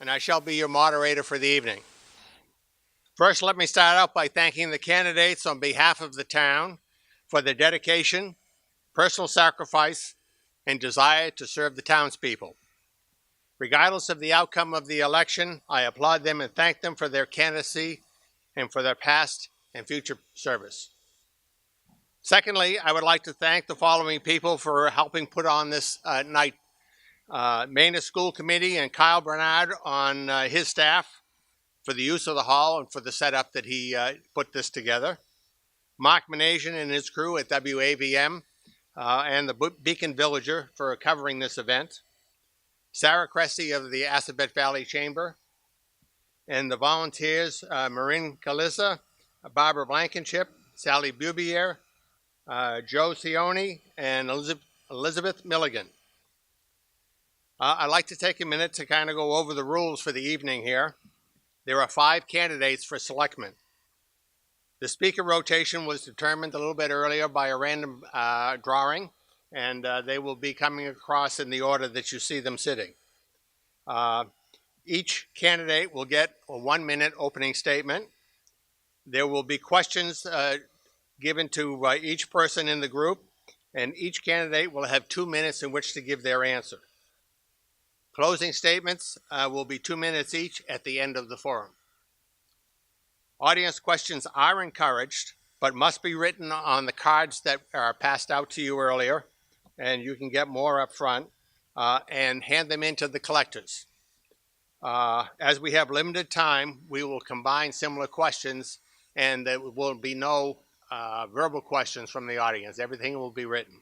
and I shall be your moderator for the evening. First, let me start out by thanking the candidates on behalf of the town for their dedication, personal sacrifice, and desire to serve the townspeople. Regardless of the outcome of the election, I applaud them and thank them for their candidacy and for their past and future service. Secondly, I would like to thank the following people for helping put on this night. Maynard School Committee and Kyle Bernard on his staff for the use of the hall and for the setup that he put this together. Mark Manasian and his crew at WAVM and the Beacon Villager for covering this event. Sarah Cressy of the Assabet Valley Chamber, and the volunteers, Marin Kalisa, Barbara Blankenship, Sally Bubier, Joe Sione, and Elizabeth Milligan. I'd like to take a minute to kind of go over the rules for the evening here. There are 5 candidates for selectmen. The speaker rotation was determined a little bit earlier by a random drawing, and they will be coming across in the order that you see them sitting. Each candidate will get a 1-minute opening statement. There will be questions given to each person in the group, and each candidate will have 2 minutes in which to give their answer. Closing statements will be 2 minutes each at the end of the forum. Audience questions are encouraged, but must be written on the cards that are passed out to you earlier, and you can get more up front, and hand them in to the collectors. As we have limited time, we will combine similar questions, and there will be no verbal questions from the audience. Everything will be written.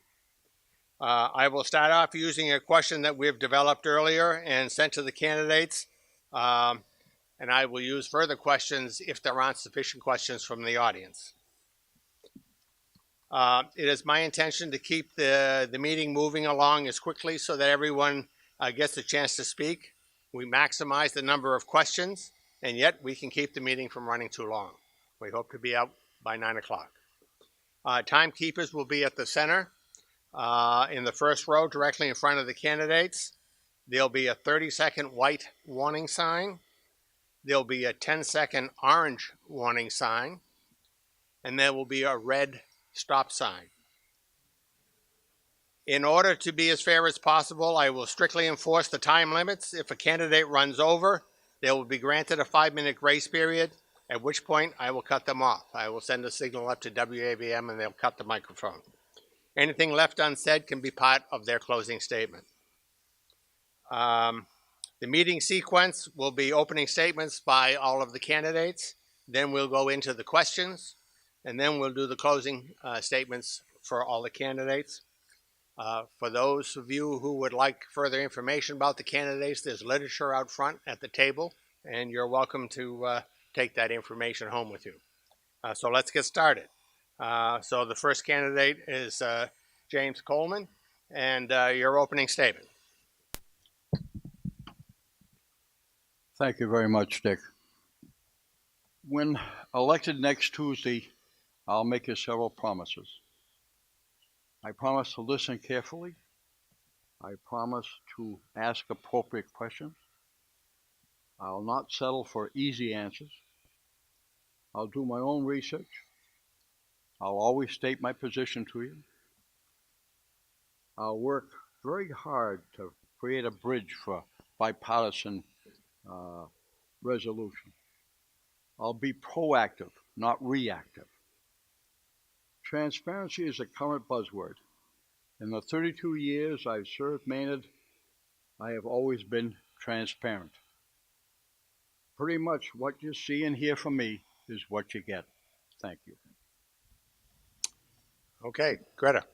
I will start off using a question that we've developed earlier and sent to the candidates, and I will use further questions if there aren't sufficient questions from the audience. It is my intention to keep the meeting moving along as quickly so that everyone gets a chance to speak. We maximize the number of questions, and yet we can keep the meeting from running too long. We hope to be out by 9 o'clock. Timekeepers will be at the center. In the first row, directly in front of the candidates. There'll be a 30-second white warning sign. There'll be a 10-second orange warning sign. And there will be a red stop sign. In order to be as fair as possible, I will strictly enforce the time limits. If a candidate runs over, they will be granted a 5-minute grace period, at which point I will cut them off. I will send a signal up to WAVM and they'll cut the microphone. Anything left unsaid can be part of their closing statement. The meeting sequence will be opening statements by all of the candidates. Then we'll go into the questions, and then we'll do the closing statements for all the candidates. For those of you who would like further information about the candidates, there's literature out front at the table, and you're welcome to take that information home with you. So let's get started. So the first candidate is James Coleman, and your opening statement. Thank you very much, Dick. When elected next Tuesday, I'll make you several promises. I promise to listen carefully. I promise to ask appropriate questions. I'll not settle for easy answers. I'll do my own research. I'll always state my position to you. I'll work very hard to create a bridge for bipartisan resolution. I'll be proactive, not reactive. Transparency is a current buzzword. In the 32 years I've served Maynard, I have always been transparent. Pretty much what you see and hear from me is what you get. Thank you. Okay, Greta.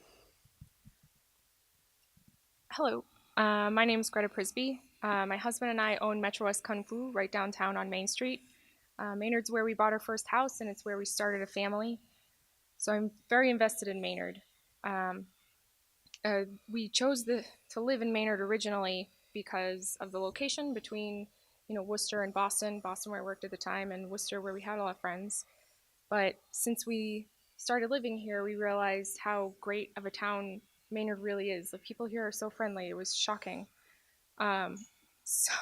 Hello, my name is Greta Prisby. My husband and I own Metro West Kung Fu right downtown on Main Street. Maynard's where we bought our first house, and it's where we started a family. So I'm very invested in Maynard. We chose to live in Maynard originally because of the location between, Worcester and Boston. Boston, where I worked at the time, and Worcester, where we had a lot of friends. But since we started living here, we realized how great of a town Maynard really is. The people here are so friendly. It was shocking. So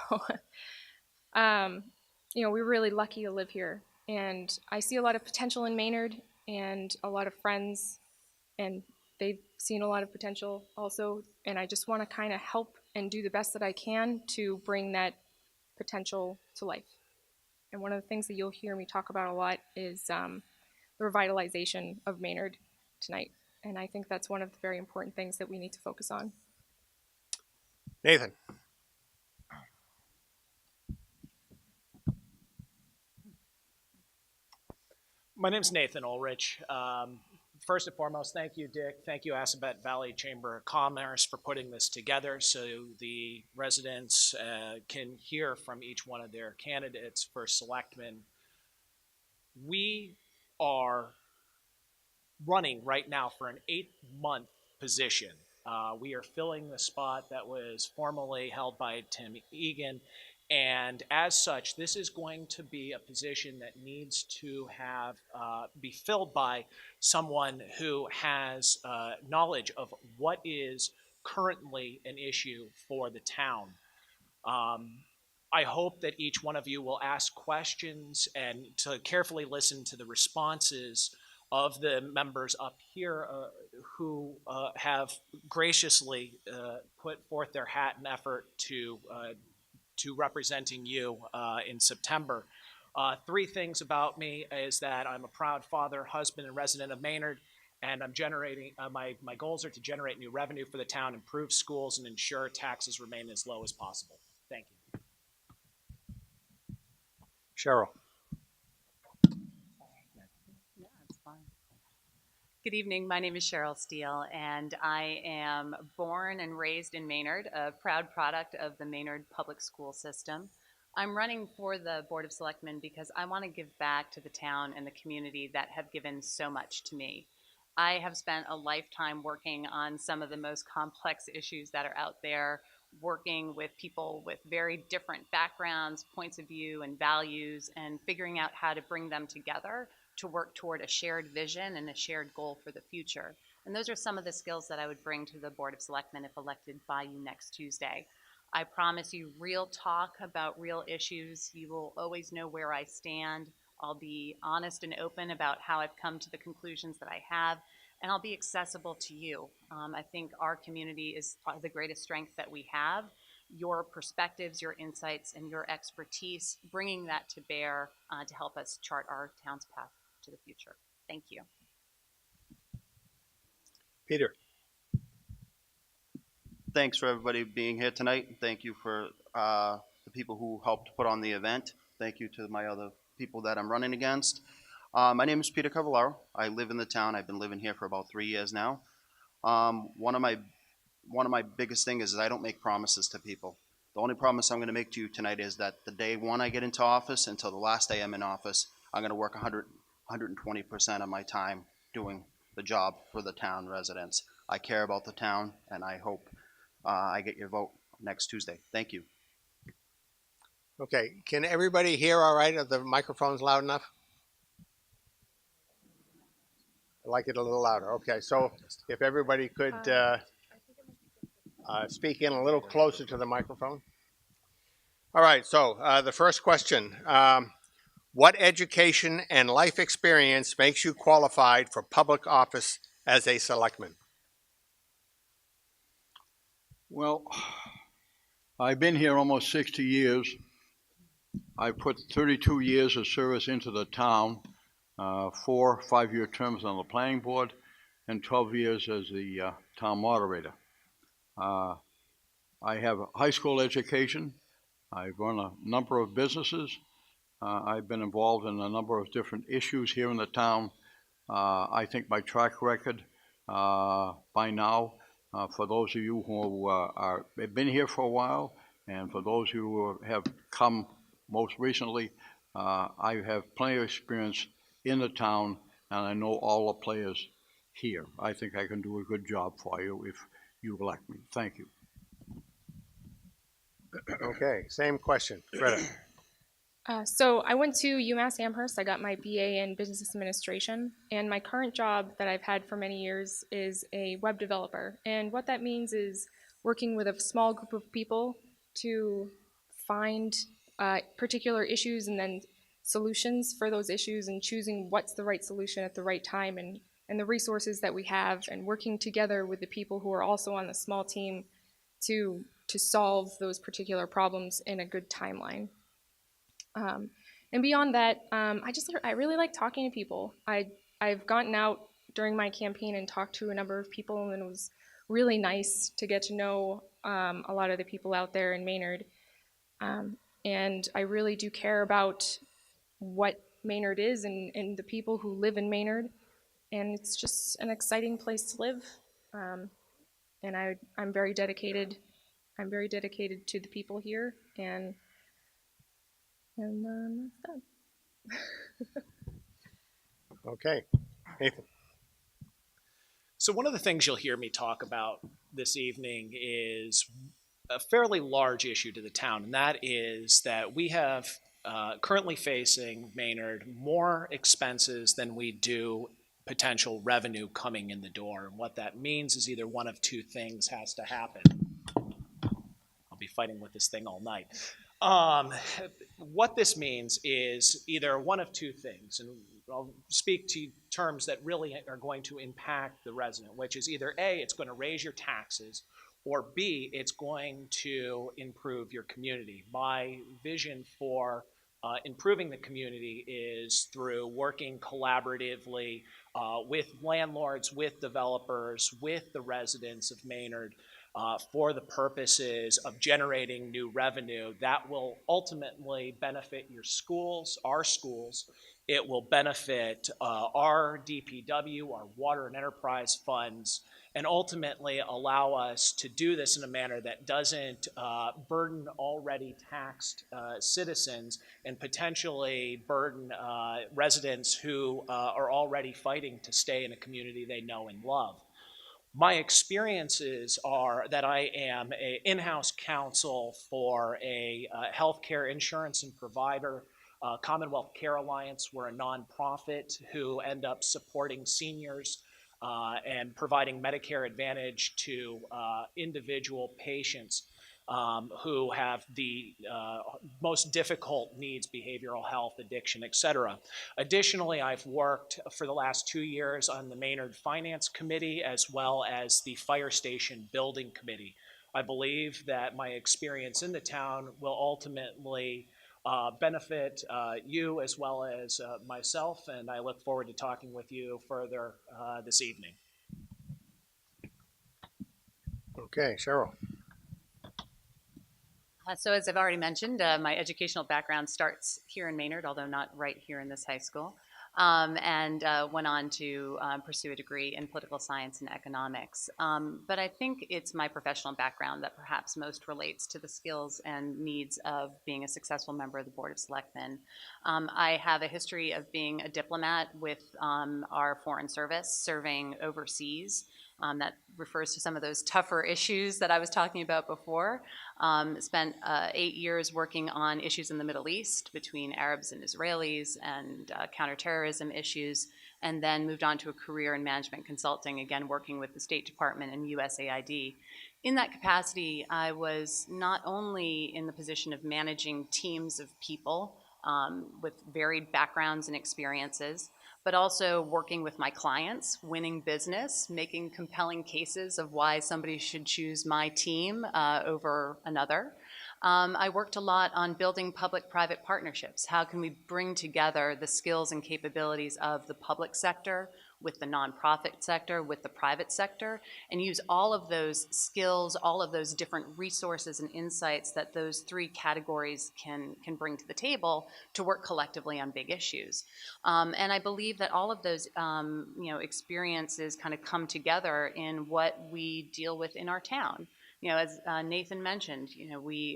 Um, we're really lucky to live here, and I see a lot of potential in Maynard, and a lot of friends, and they've seen a lot of potential also, and I just want to kind of help and do the best that I can to bring that potential to life. And one of the things that you'll hear me talk about a lot is the revitalization of Maynard tonight. And I think that's one of the very important things that we need to focus on. Nathan. My name's Nathan Ulrich. First and foremost, thank you, Dick. Thank you, Assabet Valley Chamber of Commerce, for putting this together so the residents can hear from each one of their candidates for selectmen. We are running right now for an 8-month position. We are filling the spot that was formerly held by Tim Egan. And as such, this is going to be a position that needs to be filled by someone who has knowledge of what is currently an issue for the town. I hope that each one of you will ask questions and to carefully listen to the responses of the members up here who have graciously put forth their hat and effort to representing you in September. 3 things about me is that I'm a proud father, husband, and resident of Maynard, and I'm generating my goals are to generate new revenue for the town, improve schools, and ensure taxes remain as low as possible. Thank you. Cheryl. Yeah, it's fine. Good evening. My name is Cheryl Steele, and I am born and raised in Maynard, a proud product of the Maynard public school system. I'm running for the Board of Selectmen because I want to give back to the town and the community that have given so much to me. I have spent a lifetime working on some of the most complex issues that are out there, working with people with very different backgrounds, points of view, and values, and figuring out how to bring them together to work toward a shared vision and a shared goal for the future. And those are some of the skills that I would bring to the Board of Selectmen if elected by you next Tuesday. I promise you real talk about real issues. You will always know where I stand. I'll be honest and open about how I've come to the conclusions that I have, and I'll be accessible to you. I think our community is the greatest strength that we have. Your perspectives, your insights, and your expertise, bringing that to bear to help us chart our town's path to the future. Thank you. Peter. Thanks for everybody being here tonight. Thank you for the people who helped put on the event. Thank you to my other people that I'm running against. My name is Peter Cavallaro. I live in the town. I've been living here for about 3 years now. One of my biggest things is I don't make promises to people. The only promise I'm going to make to you tonight is that the day one I get into office until the last day I'm in office, I'm going to work 120% of my time doing the job for the town residents. I care about the town, and I hope I get your vote next Tuesday. Thank you. Okay, can everybody hear all right? Are the microphones loud enough? I like it a little louder. Okay, so if everybody could speak in a little closer to the microphone. All right, so the first question. What education and life experience makes you qualified for public office as a selectman? Well, I've been here almost 60 years. I put 32 years of service into the town, 4 5-year terms on the planning board, and 12 years as the town moderator. I have a high school education. I've run a number of businesses. I've been involved in a number of different issues here in the town. I think my track record by now, for those of you who have been here for a while, and for those who have come most recently, I have plenty of experience in the town, and I know all the players here. I think I can do a good job for you if you elect me. Thank you. Okay, same question. Greta. So I went to UMass Amherst. I got my BA in Business Administration, and my current job that I've had for many years is a web developer. And what that means is working with a small group of people to find particular issues and then solutions for those issues and choosing what's the right solution at the right time and the resources that we have and working together with the people who are also on the small team to solve those particular problems in a good timeline. And beyond that, I really like talking to people. I've gotten out during my campaign and talked to a number of people, and it was really nice to get to know a lot of the people out there in Maynard. And I really do care about what Maynard is and the people who live in Maynard. And it's just an exciting place to live. And I'm very dedicated. I'm very dedicated to the people here, and that's that. Okay, Nathan. So one of the things you'll hear me talk about this evening is a fairly large issue to the town, and that is that we have currently facing Maynard more expenses than we do potential revenue coming in the door. And what that means is either one of two things has to happen. I'll be fighting with this thing all night. What this means is either one of two things, and I'll speak to terms that really are going to impact the resident, which is either A, it's going to raise your taxes, or B, it's going to improve your community. My vision for improving the community is through working collaboratively with landlords, with developers, with the residents of Maynard, for the purposes of generating new revenue that will ultimately benefit your schools, our schools. It will benefit our DPW, our water and enterprise funds, and ultimately allow us to do this in a manner that doesn't burden already taxed citizens and potentially burden residents who are already fighting to stay in a community they know and love. My experiences are that I am an in-house counsel for a healthcare insurance and provider, Commonwealth Care Alliance. We're a nonprofit who end up supporting seniors and providing Medicare Advantage to individual patients who have the most difficult needs, behavioral health, addiction, etc. Additionally, I've worked for the last 2 years on the Maynard Finance Committee as well as the Fire Station Building Committee. I believe that my experience in the town will ultimately benefit you as well as myself, and I look forward to talking with you further this evening. Okay, Cheryl. So as I've already mentioned, my educational background starts here in Maynard, although not right here in this high school, and went on to pursue a degree in political science and economics. But I think it's my professional background that perhaps most relates to the skills and needs of being a successful member of the Board of Selectmen. I have a history of being a diplomat with our Foreign Service, serving overseas. That refers to some of those tougher issues that I was talking about before. Spent 8 years working on issues in the Middle East between Arabs and Israelis and counterterrorism issues, and then moved on to a career in management consulting, again working with the State Department and USAID. In that capacity, I was not only in the position of managing teams of people with varied backgrounds and experiences, but also working with my clients, winning business, making compelling cases of why somebody should choose my team over another. I worked a lot on building public-private partnerships. How can we bring together the skills and capabilities of the public sector with the nonprofit sector, with the private sector, and use all of those skills, all of those different resources and insights that those three categories can bring to the table to work collectively on big issues. And I believe that all of those experiences kind of come together in what we deal with in our town. As Nathan mentioned,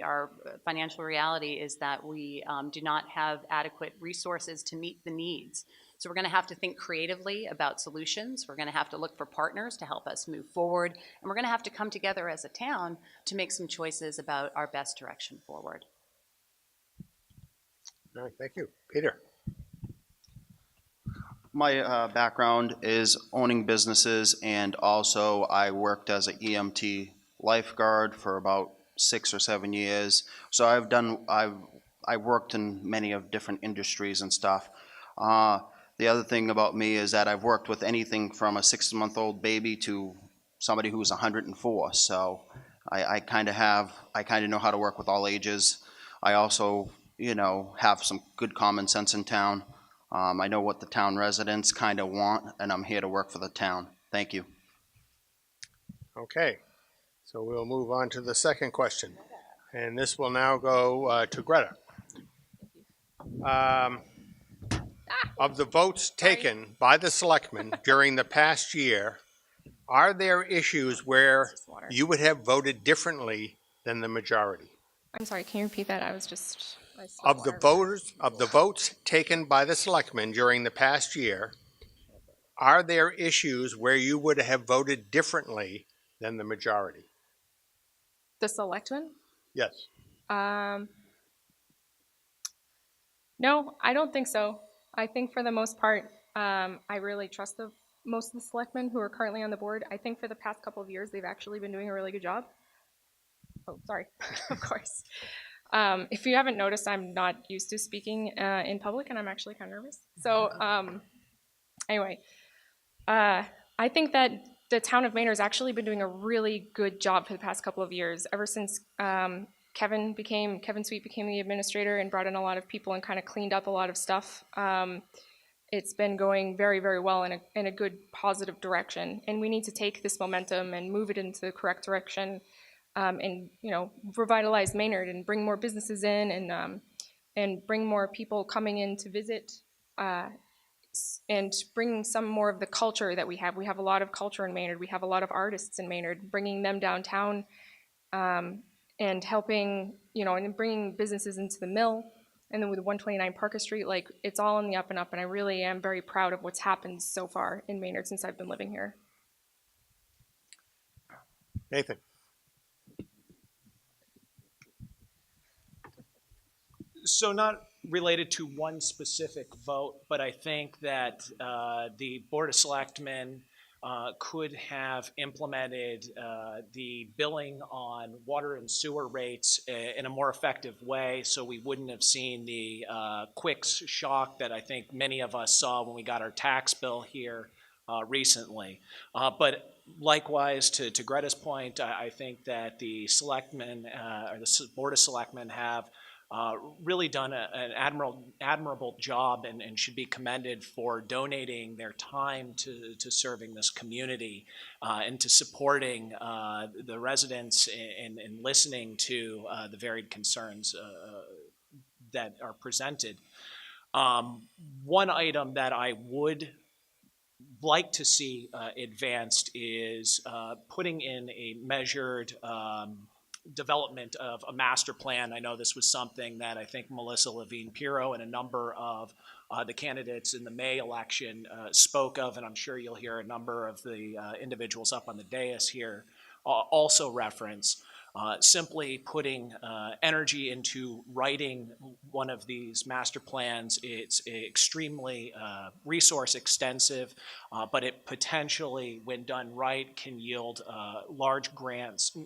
our financial reality is that we do not have adequate resources to meet the needs. So we're going to have to think creatively about solutions. We're going to have to look for partners to help us move forward. And we're going to have to come together as a town to make some choices about our best direction forward. All right, thank you. Peter. My background is owning businesses, and also I worked as an EMT lifeguard for about 6 or 7 years. So I worked in many of different industries and stuff. Uh, the other thing about me is that I've worked with anything from a 6-month-old baby to somebody who's 104. So I kind of know how to work with all ages. I also, have some good common sense in town. I know what the town residents kind of want, and I'm here to work for the town. Thank you. Okay, so we'll move on to the second question. And this will now go to Greta. Of the votes taken by the selectmen during the past year, are there issues where Just water. you would have voted differently than the majority? I'm sorry, can you repeat that? I spilled Of the water. votes taken by the selectmen during the past year, are there issues where you would have voted differently than the majority? The selectmen? Yes. No, I don't think so. I think for the most part, I really trust most of the selectmen who are currently on the board. I think for the past couple of years, they've actually been doing a really good job. Oh, sorry, of course. If you haven't noticed, I'm not used to speaking in public, and I'm actually kind of nervous. So anyway, I think that the town of Maynard has actually been doing a really good job for the past couple of years. Ever since Kevin Sweet became the administrator and brought in a lot of people and kind of cleaned up a lot of stuff. It's been going very, very well in a good, positive direction. And we need to take this momentum and move it into the correct direction, and revitalize Maynard and bring more businesses in and bring more people coming in to visit. And bring some more of the culture that we have. We have a lot of culture in Maynard. We have a lot of artists in Maynard. Bringing them downtown, and helping, and bringing businesses into the mill, and then with 129 Parker Street, like, it's all in the up and up. And I really am very proud of what's happened so far in Maynard since I've been living here. Nathan. So not related to one specific vote, but I think that the Board of Selectmen could have implemented the billing on water and sewer rates in a more effective way, so we wouldn't have seen the quick shock that I think many of us saw when we got our tax bill here recently. But likewise, to Greta's point, I think that the selectmen or the Board of Selectmen have really done an admirable job and should be commended for donating their time to serving this community and to supporting the residents and listening to the varied concerns that are presented. One item that I would like to see advanced is putting in a measured development of a master plan. I know this was something that I think Melissa Levine-Pirro and a number of the candidates in the May election spoke of, and I'm sure you'll hear a number of the individuals up on the dais here also reference. Simply putting energy into writing one of these master plans, it's extremely resource extensive, but it potentially, when done right, can yield large grants.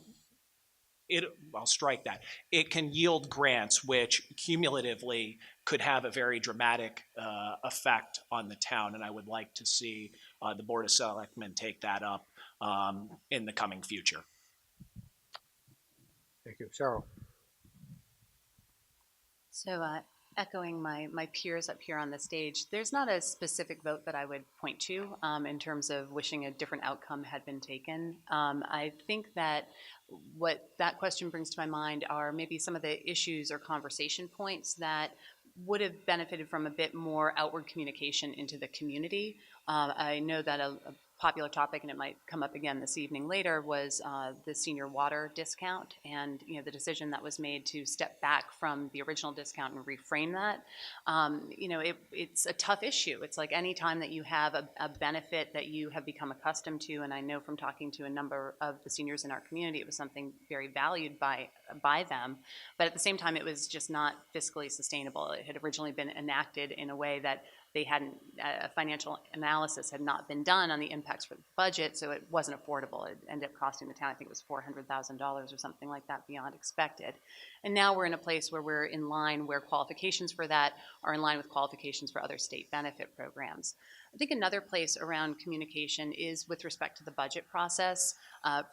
I'll strike that. It can yield grants which cumulatively could have a very dramatic effect on the town, and I would like to see the Board of Selectmen take that up in the coming future. Thank you. Cheryl. So echoing my peers up here on the stage, there's not a specific vote that I would point to in terms of wishing a different outcome had been taken. I think that what that question brings to my mind are maybe some of the issues or conversation points that would have benefited from a bit more outward communication into the community. I know that a popular topic, and it might come up again this evening later, was the senior water discount and the decision that was made to step back from the original discount and reframe that. It's a tough issue. It's like any time that you have a benefit that you have become accustomed to, and I know from talking to a number of the seniors in our community, it was something very valued by them, but at the same time, it was just not fiscally sustainable. It had originally been enacted in a way that they hadn't, a financial analysis had not been done on the impacts for the budget, so it wasn't affordable. It ended up costing the town, I think it was $400,000 or something like that, beyond expected. And now we're in a place where we're in line where qualifications for that are in line with qualifications for other state benefit programs. I think another place around communication is with respect to the budget process.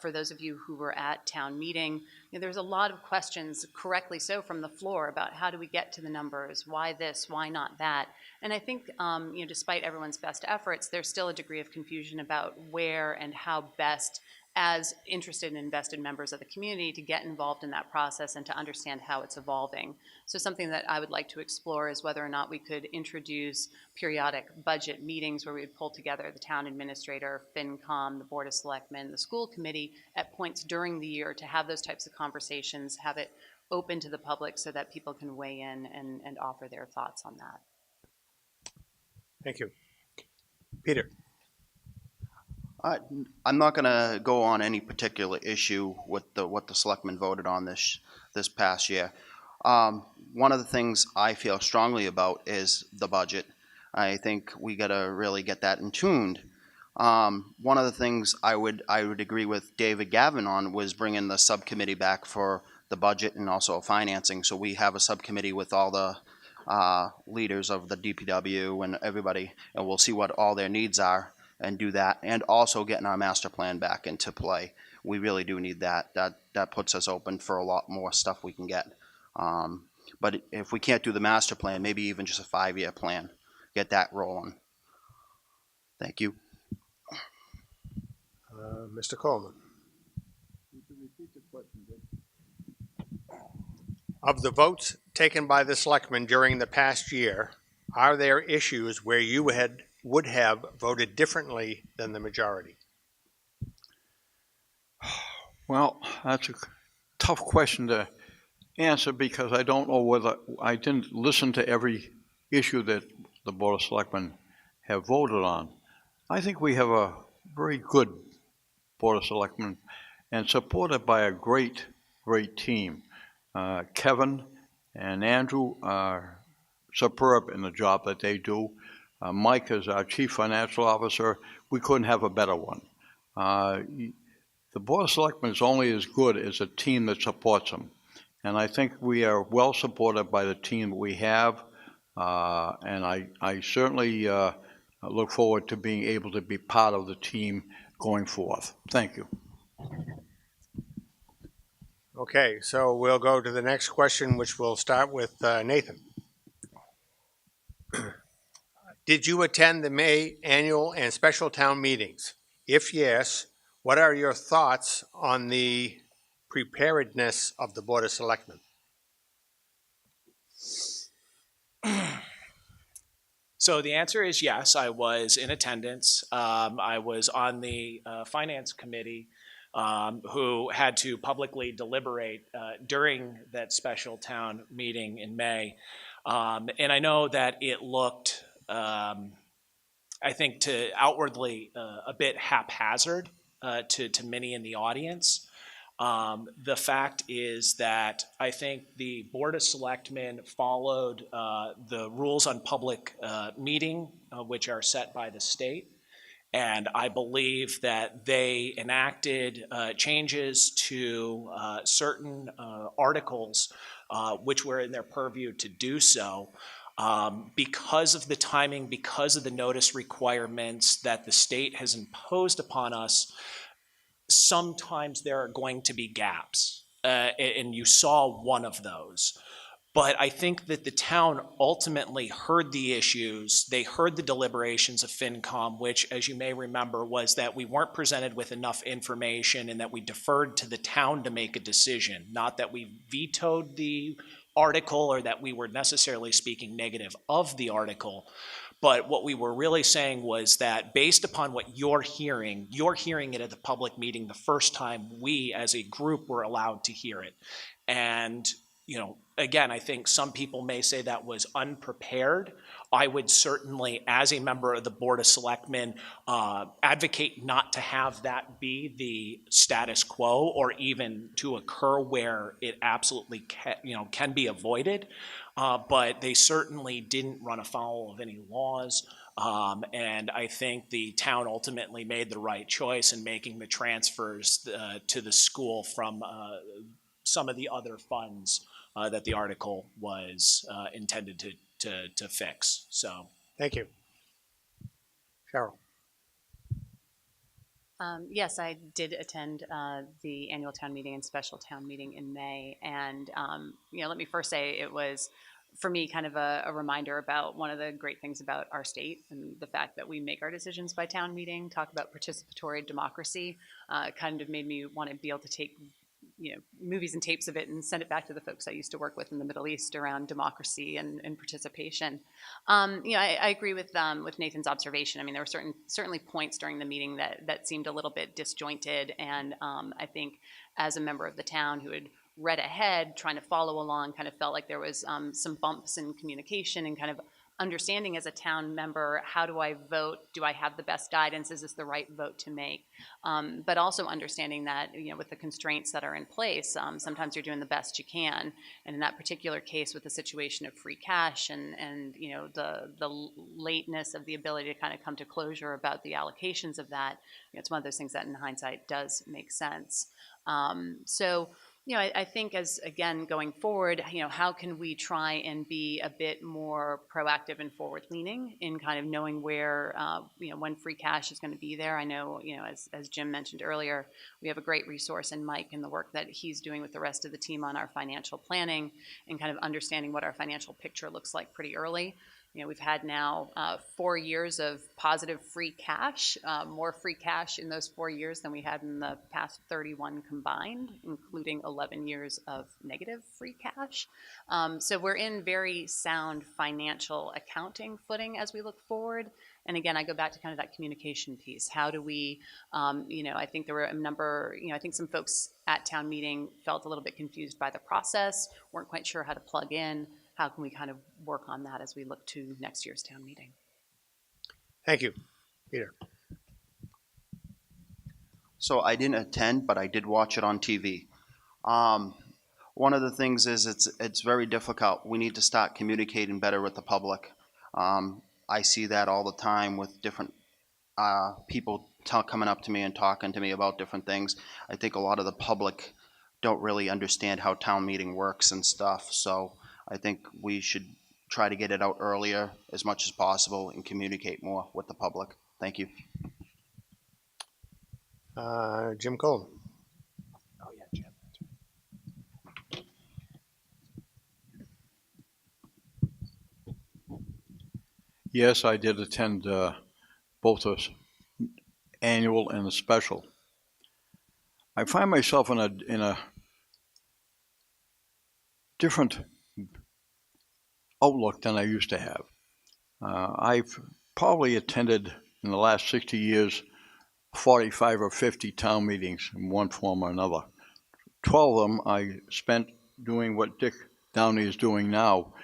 For those of you who were at town meeting, there's a lot of questions, correctly so, from the floor about how do we get to the numbers, why this, why not that. And I think, despite everyone's best efforts, there's still a degree of confusion about where and how best, as interested and invested members of the community, to get involved in that process and to understand how it's evolving. So something that I would like to explore is whether or not we could introduce periodic budget meetings where we would pull together the town administrator, FinCom, the Board of Selectmen, the school committee at points during the year to have those types of conversations, have it open to the public so that people can weigh in and offer their thoughts on that. Thank you. Peter. I'm not going to go on any particular issue with what the selectmen voted on this past year. One of the things I feel strongly about is the budget. I think we got to really get that in tuned. One of the things I would agree with David Gavin on was bringing the subcommittee back for the budget and also financing. So we have a subcommittee with all the leaders of the DPW and everybody, and we'll see what all their needs are and do that, and also getting our master plan back into play. We really do need that. That puts us open for a lot more stuff we can get. But if we can't do the master plan, maybe even just a 5-year plan, get that rolling. Thank you. Mr. Coleman. Of the votes taken by the selectmen during the past year, are there issues where you would have voted differently than the majority? Well, that's a tough question to answer because I don't know whether I didn't listen to every issue that the Board of Selectmen have voted on. I think we have a very good Board of Selectmen and supported by a great team. Kevin and Andrew are superb in the job that they do. Mike is our Chief Financial Officer. We couldn't have a better one. The Board of Selectmen is only as good as a team that supports them. And I think we are well supported by the team we have. And I certainly look forward to being able to be part of the team going forth. Thank you. Okay, so we'll go to the next question, which will start with Nathan. Did you attend the May annual and special town meetings? If yes, what are your thoughts on the preparedness of the Board of Selectmen? So the answer is yes, I was in attendance. I was on the finance committee who had to publicly deliberate during that special town meeting in May. And I know that it looked, I think, to outwardly a bit haphazard to many in the audience. The fact is that I think the Board of Selectmen followed the rules on public meeting, which are set by the state. And I believe that they enacted changes to certain articles which were in their purview to do so. Because of the timing, because of the notice requirements that the state has imposed upon us, sometimes there are going to be gaps. And you saw one of those. But I think that the town ultimately heard the issues. They heard the deliberations of FinCom, which, as you may remember, was that we weren't presented with enough information and that we deferred to the town to make a decision, not that we vetoed the article or that we were necessarily speaking negative of the article. But what we were really saying was that based upon what you're hearing it at the public meeting the first time we as a group were allowed to hear it. And again, I think some people may say that was unprepared. I would certainly, as a member of the Board of Selectmen, advocate not to have that be the status quo, or even to occur where it absolutely can be avoided. But they certainly didn't run afoul of any laws. And I think the town ultimately made the right choice in making the transfers to the school from some of the other funds that the article was intended to fix. So, Thank you. Cheryl. Yes, I did attend the annual town meeting and special town meeting in May. And, let me first say it was, for me, kind of a reminder about one of the great things about our state and the fact that we make our decisions by town meeting. Talk about participatory democracy. Kind of made me want to be able to take movies and tapes of it and send it back to the folks I used to work with in the Middle East around democracy and participation. I agree with Nathan's observation. I mean, there were certainly points during the meeting that seemed a little bit disjointed, and I think as a member of the town who had read ahead, trying to follow along, kind of felt like there was some bumps in communication and kind of understanding as a town member, how do I vote? Do I have the best guidance? Is this the right vote to make? But also understanding that, with the constraints that are in place, sometimes you're doing the best you can. And in that particular case, with the situation of free cash and the lateness of the ability to kind of come to closure about the allocations of that, it's one of those things that in hindsight does make sense. I think again, going forward, how can we try and be a bit more proactive and forward-leaning in kind of knowing where, when free cash is going to be there. I know, as Jim mentioned earlier, we have a great resource in Mike and the work that he's doing with the rest of the team on our financial planning and kind of understanding what our financial picture looks like pretty early. We've had now 4 years of positive free cash, more free cash in those 4 years than we had in the past 31 combined, including 11 years of negative free cash. So we're in very sound financial accounting footing as we look forward. And again, I go back to kind of that communication piece. How do we, I think there were a number, I think some folks at town meeting felt a little bit confused by the process, weren't quite sure how to plug in. How can we kind of work on that as we look to next year's town meeting? Thank you. Peter. So I didn't attend, but I did watch it on TV. One of the things is it's very difficult. We need to start communicating better with the public. I see that all the time with different people coming up to me and talking to me about different things. I think a lot of the public don't really understand how town meeting works and stuff. So I think we should try to get it out earlier as much as possible and communicate more with the public. Thank you. Jim Coleman. oh yeah, Jim. Yes, I did attend both the annual and the special. I find myself in a different outlook than I used to have. I've probably attended in the last 60 years 45 or 50 town meetings in one form or another. 12 of them I spent doing what Dick Downey is doing now,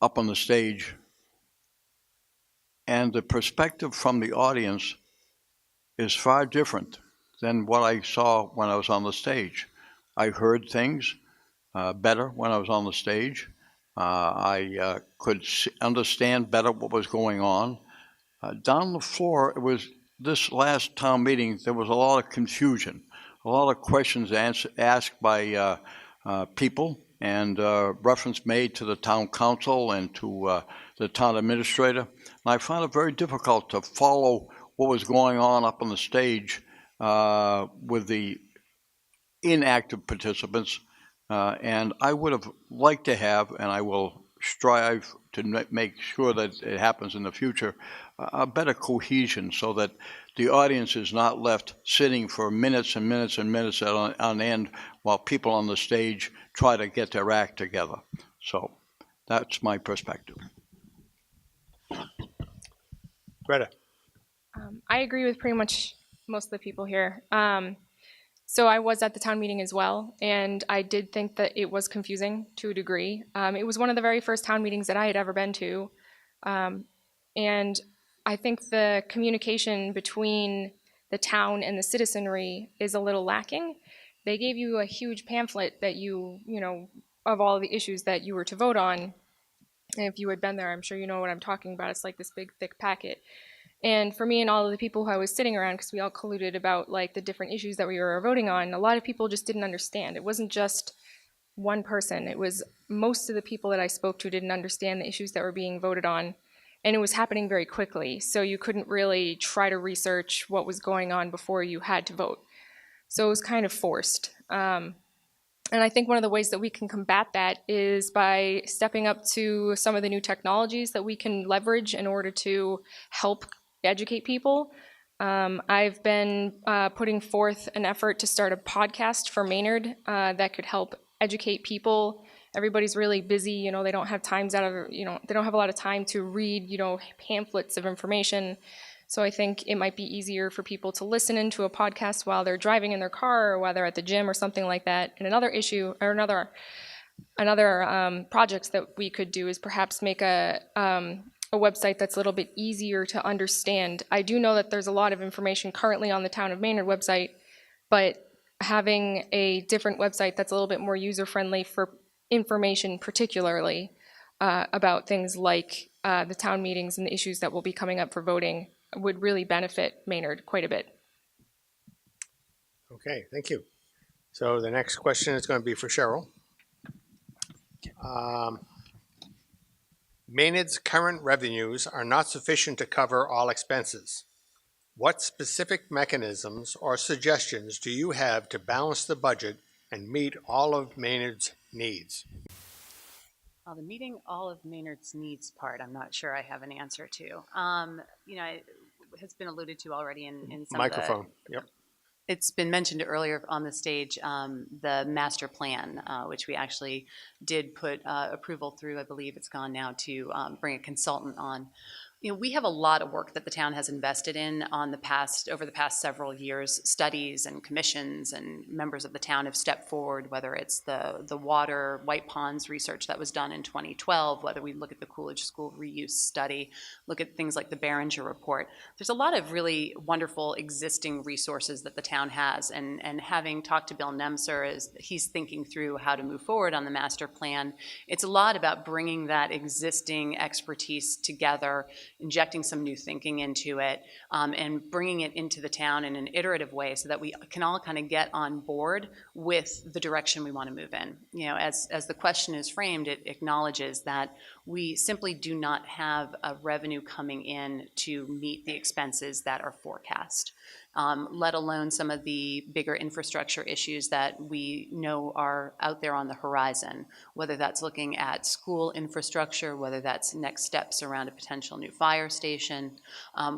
up on the stage. And the perspective from the audience is far different than what I saw when I was on the stage. I heard things better when I was on the stage. I could understand better what was going on. Down the floor, it was this last town meeting, there was a lot of confusion, a lot of questions asked by people, and reference made to the town council and to the town administrator. And I found it very difficult to follow what was going on up on the stage with the inactive participants. And I would have liked to have, and I will strive to make sure that it happens in the future, a better cohesion so that the audience is not left sitting for minutes and minutes and minutes on end while people on the stage try to get their act together. So that's my perspective. Greta. I agree with pretty much most of the people here. So I was at the town meeting as well, and I did think that it was confusing to a degree. It was one of the very first town meetings that I had ever been to, and I think the communication between the town and the citizenry is a little lacking. They gave you a huge pamphlet that of all the issues that you were to vote on. And if you had been there, I'm sure you know what I'm talking about. It's like this big, thick packet. And for me and all of the people who I was sitting around, because we all colluded about like the different issues that we were voting on, a lot of people just didn't understand. It wasn't just one person. It was most of the people that I spoke to didn't understand the issues that were being voted on. And it was happening very quickly. So you couldn't really try to research what was going on before you had to vote. So it was kind of forced. And I think one of the ways that we can combat that is by stepping up to some of the new technologies that we can leverage in order to help educate people. I've been putting forth an effort to start a podcast for Maynard that could help educate people. Everybody's really busy, they don't have they don't have a lot of time to read, pamphlets of information. So I think it might be easier for people to listen into a podcast while they're driving in their car or while they're at the gym or something like that. And another issue or another project that we could do is perhaps make a website that's a little bit easier to understand. I do know that there's a lot of information currently on the Town of Maynard website, but having a different website that's a little bit more user-friendly for information, particularly about things like the town meetings and the issues that will be coming up for voting, would really benefit Maynard quite a bit. Okay, thank you. So the next question is going to be for Cheryl. Maynard's current revenues are not sufficient to cover all expenses. What specific mechanisms or suggestions do you have to balance the budget and meet all of Maynard's needs? Well, the meeting all of Maynard's needs part, I'm not sure I have an answer to. It has been alluded to already in some Microphone. Yep. It's been mentioned earlier on the stage, the master plan, which we actually did put approval through. I believe it's gone now to bring a consultant on. We have a lot of work that the town has invested in over the past several years. Studies and commissions and members of the town have stepped forward, whether it's the water, White Ponds research that was done in 2012, whether we look at the Coolidge School reuse study, look at things like the Barringer report. There's a lot of really wonderful existing resources that the town has, and having talked to Bill Nemser as he's thinking through how to move forward on the master plan, it's a lot about bringing that existing expertise together, injecting some new thinking into it, and bringing it into the town in an iterative way so that we can all kind of get on board with the direction we want to move in. As the question is framed, it acknowledges that we simply do not have a revenue coming in to meet the expenses that are forecast. Let alone some of the bigger infrastructure issues that we know are out there on the horizon, whether that's looking at school infrastructure, whether that's next steps around a potential new fire station,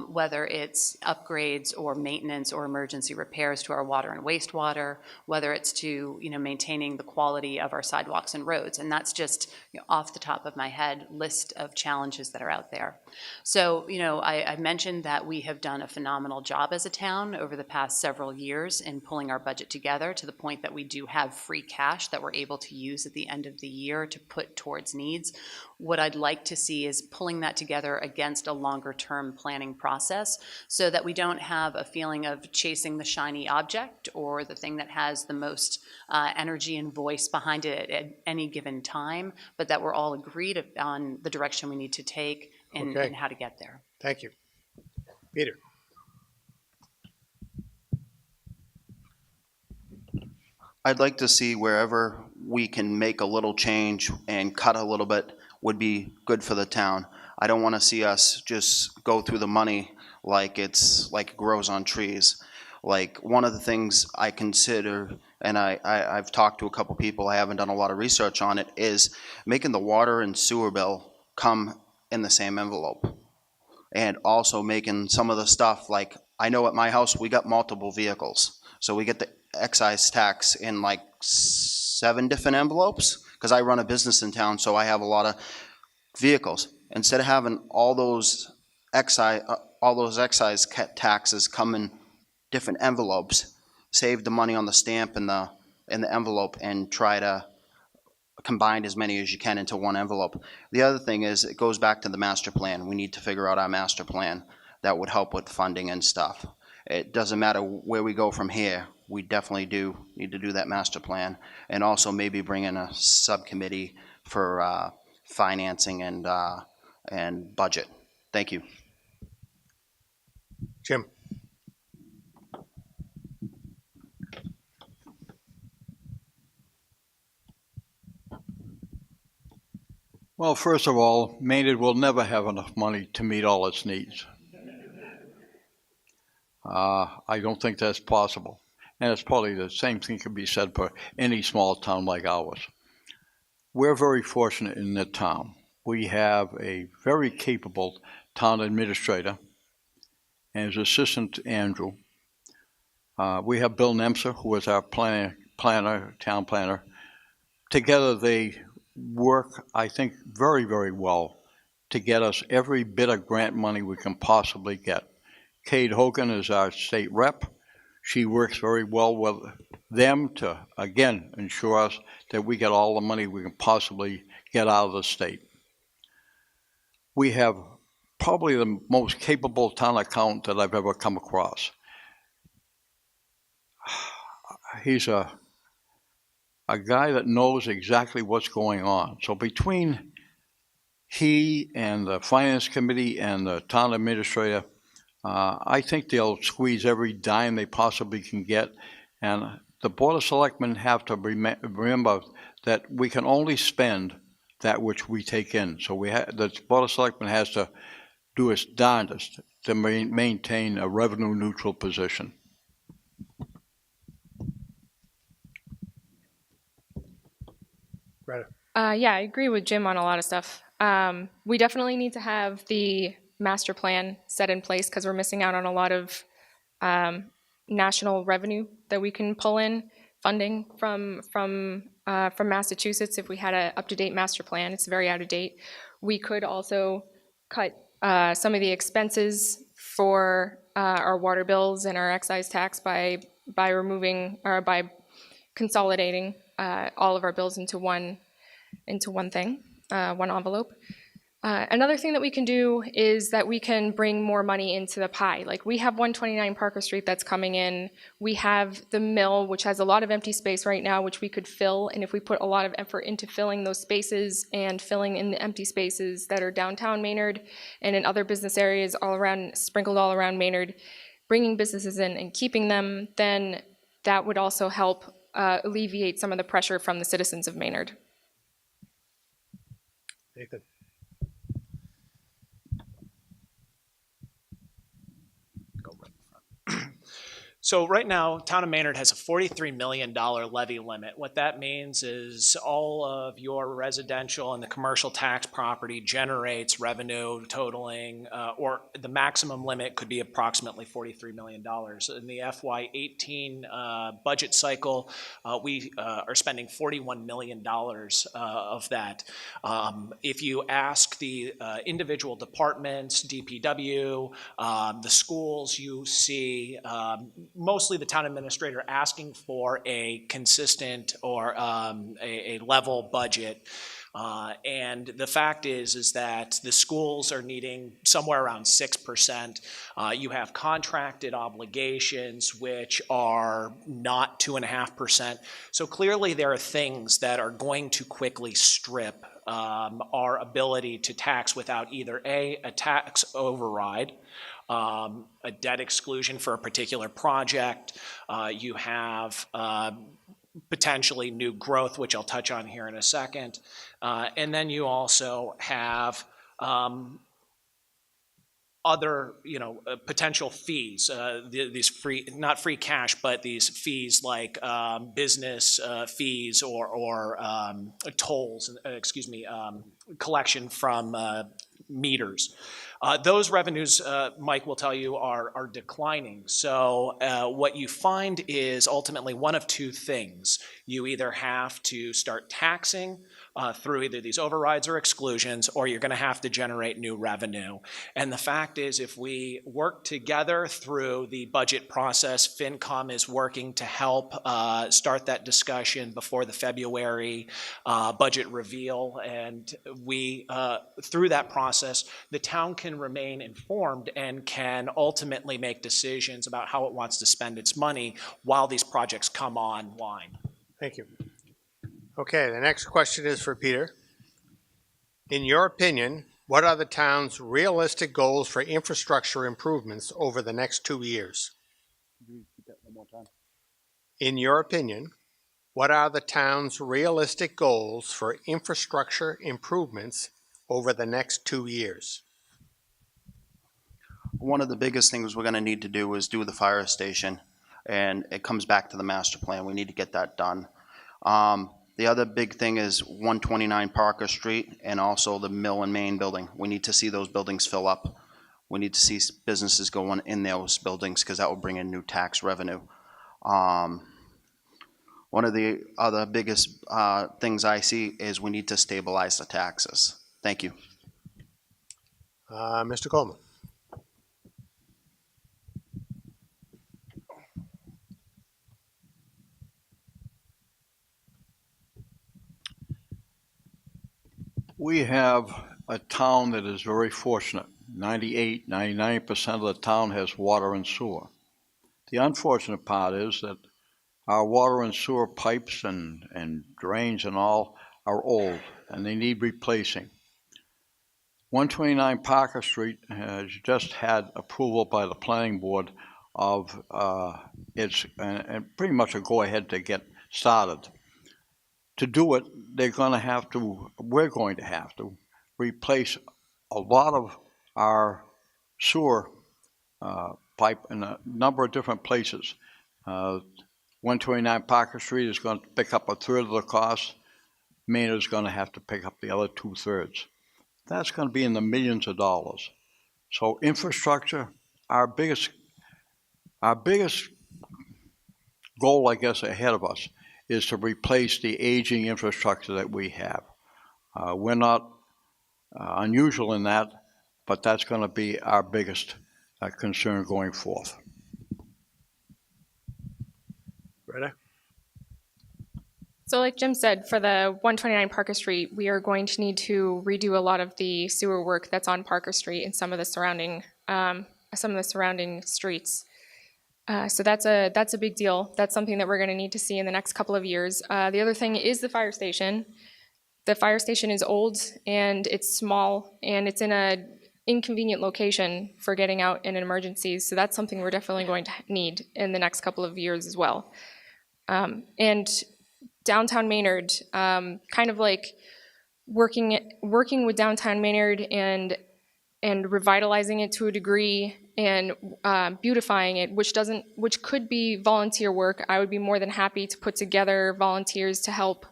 whether it's upgrades or maintenance or emergency repairs to our water and wastewater, whether it's to maintaining the quality of our sidewalks and roads. And that's just off the top of my head list of challenges that are out there. So I mentioned that we have done a phenomenal job as a town over the past several years in pulling our budget together to the point that we do have free cash that we're able to use at the end of the year to put towards needs. What I'd like to see is pulling that together against a longer term planning process so that we don't have a feeling of chasing the shiny object or the thing that has the most energy and voice behind it at any given time, but that we're all agreed on the direction we need to take and how to get there. Thank you. Peter. I'd like to see wherever we can make a little change and cut a little bit would be good for the town. I don't want to see us just go through the money like it grows on trees. Like, one of the things I consider, and I've talked to a couple people, I haven't done a lot of research on it, is making the water and sewer bill come in the same envelope. And also making some of the stuff, like, I know at my house we got multiple vehicles. So we get the excise tax in like 7 different envelopes, because I run a business in town, so I have a lot of vehicles. Instead of having all those excise taxes come in different envelopes, save the money on the stamp and the envelope and try to combine as many as you can into one envelope. The other thing is it goes back to the master plan. We need to figure out our master plan that would help with funding and stuff. It doesn't matter where we go from here. We definitely do need to do that master plan, and also maybe bring in a subcommittee for financing and budget. Thank you. Jim. Well, first of all, Maynard will never have enough money to meet all its needs. I don't think that's possible. And it's probably the same thing can be said for any small town like ours. We're very fortunate in the town. We have a very capable town administrator and his assistant, Andrew. We have Bill Nemser, who is our town planner. Together they work, I think, very, very well to get us every bit of grant money we can possibly get. Kate Hogan is our state rep. She works very well with them to, again, ensure us that we get all the money we can possibly get out of the state. We have probably the most capable town accountant that I've ever come across. He's a guy that knows exactly what's going on. So between he and the finance committee and the town administrator, I think they'll squeeze every dime they possibly can get. And the Board of Selectmen have to remember that we can only spend that which we take in. So the Board of Selectmen has to do its darndest to maintain a revenue neutral position. Yeah, I agree with Jim on a lot of stuff. We definitely need to have the master plan set in place because we're missing out on a lot of national revenue that we can pull in funding from Massachusetts. If we had an up-to-date master plan, it's very out of date. We could also cut some of the expenses for our water bills and our excise tax by removing or by consolidating all of our bills into one thing, one envelope. Another thing that we can do is that we can bring more money into the pie. Like we have 129 Parker Street that's coming in. We have the mill, which has a lot of empty space right now, which we could fill. And if we put a lot of effort into filling those spaces and filling in the empty spaces that are downtown Maynard and in other business areas all around, sprinkled all around Maynard, bringing businesses in and keeping them, then that would also help alleviate some of the pressure from the citizens of Maynard. Nathan. So right now, Town of Maynard has a $43 million levy limit. What that means is all of your residential and the commercial tax property generates revenue totaling, or the maximum limit could be approximately $43 million. In the FY18 budget cycle, we are spending $41 million of that. If you ask the individual departments, DPW, the schools, you see mostly the town administrator asking for a consistent or a level budget. And the fact is that the schools are needing somewhere around 6%. You have contracted obligations, which are not 2.5%. So clearly there are things that are going to quickly strip our ability to tax without either a tax override, a debt exclusion for a particular project. You have potentially new growth, which I'll touch on here in a second. And then you also have other, potential fees, these free, not free cash, but these fees like business fees or tolls, collection from meters. Those revenues, Mike will tell you, are declining. So what you find is ultimately one of two things. You either have to start taxing through either these overrides or exclusions, or you're going to have to generate new revenue. And the fact is, if we work together through the budget process, FinCom is working to help start that discussion before the February budget reveal. And we, through that process, the town can remain informed and can ultimately make decisions about how it wants to spend its money while these projects come online. Thank you. Okay, the next question is for Peter. In your opinion, what are the town's realistic goals for infrastructure improvements over the next 2 years? In your opinion, what are the town's realistic goals for infrastructure improvements over the next 2 years? One of the biggest things we're going to need to do is do the fire station, and it comes back to the master plan. We need to get that done. The other big thing is 129 Parker Street and also the Mill and Main building. We need to see those buildings fill up. We need to see businesses going in those buildings because that will bring in new tax revenue. One of the other biggest things I see is we need to stabilize the taxes. Thank you. Mr. Coleman. We have a town that is very fortunate. 98, 99% of the town has water and sewer. The unfortunate part is that our water and sewer pipes and drains and all are old and they need replacing. 129 Parker Street has just had approval by the planning board of its and pretty much a go-ahead to get started. To do it, we're going to have to replace a lot of our sewer pipe in a number of different places. 129 Parker Street is going to pick up a third of the cost. Maynard is going to have to pick up the other 2/3. That's going to be in the millions of dollars. So infrastructure, our biggest goal, I guess, ahead of us is to replace the aging infrastructure that we have. We're not unusual in that, but that's going to be our biggest concern going forth. Retta? So like Jim said, for the 129 Parker Street, we are going to need to redo a lot of the sewer work that's on Parker Street and some of the surrounding streets. So that's a big deal. That's something that we're going to need to see in the next couple of years. The other thing is the fire station. The fire station is old and it's small and it's in a inconvenient location for getting out in emergencies. So that's something we're definitely going to need in the next couple of years as well. And downtown Maynard, kind of like working with downtown Maynard and revitalizing it to a degree and beautifying it, which could be volunteer work. I would be more than happy to put together volunteers to help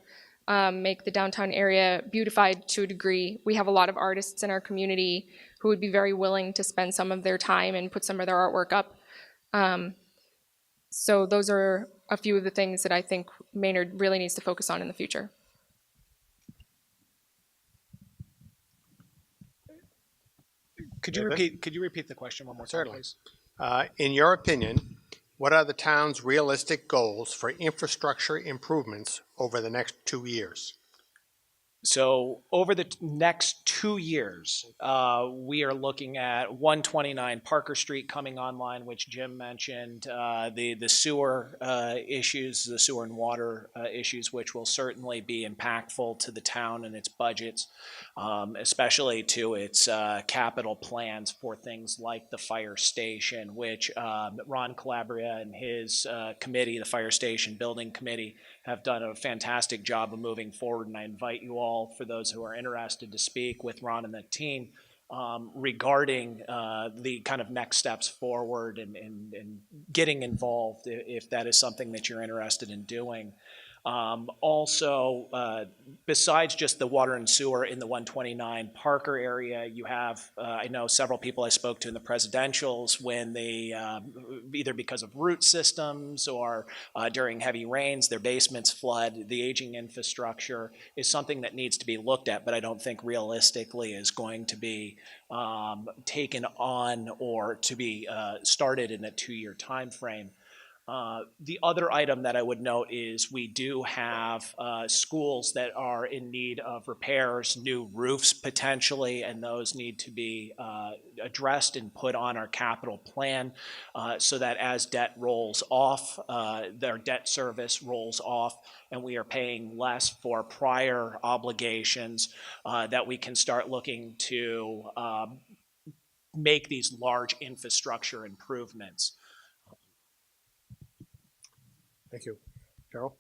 make the downtown area beautified to a degree. We have a lot of artists in our community who would be very willing to spend some of their time and put some of their artwork up. So those are a few of the things that I think Maynard really needs to focus on in the future. Could you repeat the question one more time, Certainly. please? In your opinion, what are the town's realistic goals for infrastructure improvements over the next 2 years? So over the next 2 years, we are looking at 129 Parker Street coming online, which Jim mentioned, the sewer issues, the sewer and water issues, which will certainly be impactful to the town and its budgets, especially to its capital plans for things like the fire station, which Ron Calabria and his committee, the Fire Station Building Committee, have done a fantastic job of moving forward, and I invite you all, for those who are interested, to speak with Ron and the team regarding the kind of next steps forward and getting involved if that is something that you're interested in doing. Also, besides just the water and sewer in the 129 Parker area, you have, I know several people I spoke to in the presidentials when they, either because of root systems or during heavy rains, their basements flood. The aging infrastructure is something that needs to be looked at, but I don't think realistically is going to be taken on or to be started in a 2-year time frame. The other item that I would note is we do have schools that are in need of repairs, new roofs potentially, and those need to be addressed and put on our capital plan so that as debt rolls off, their debt service rolls off, and we are paying less for prior obligations, that we can start looking to make these large infrastructure improvements. Thank you. Cheryl?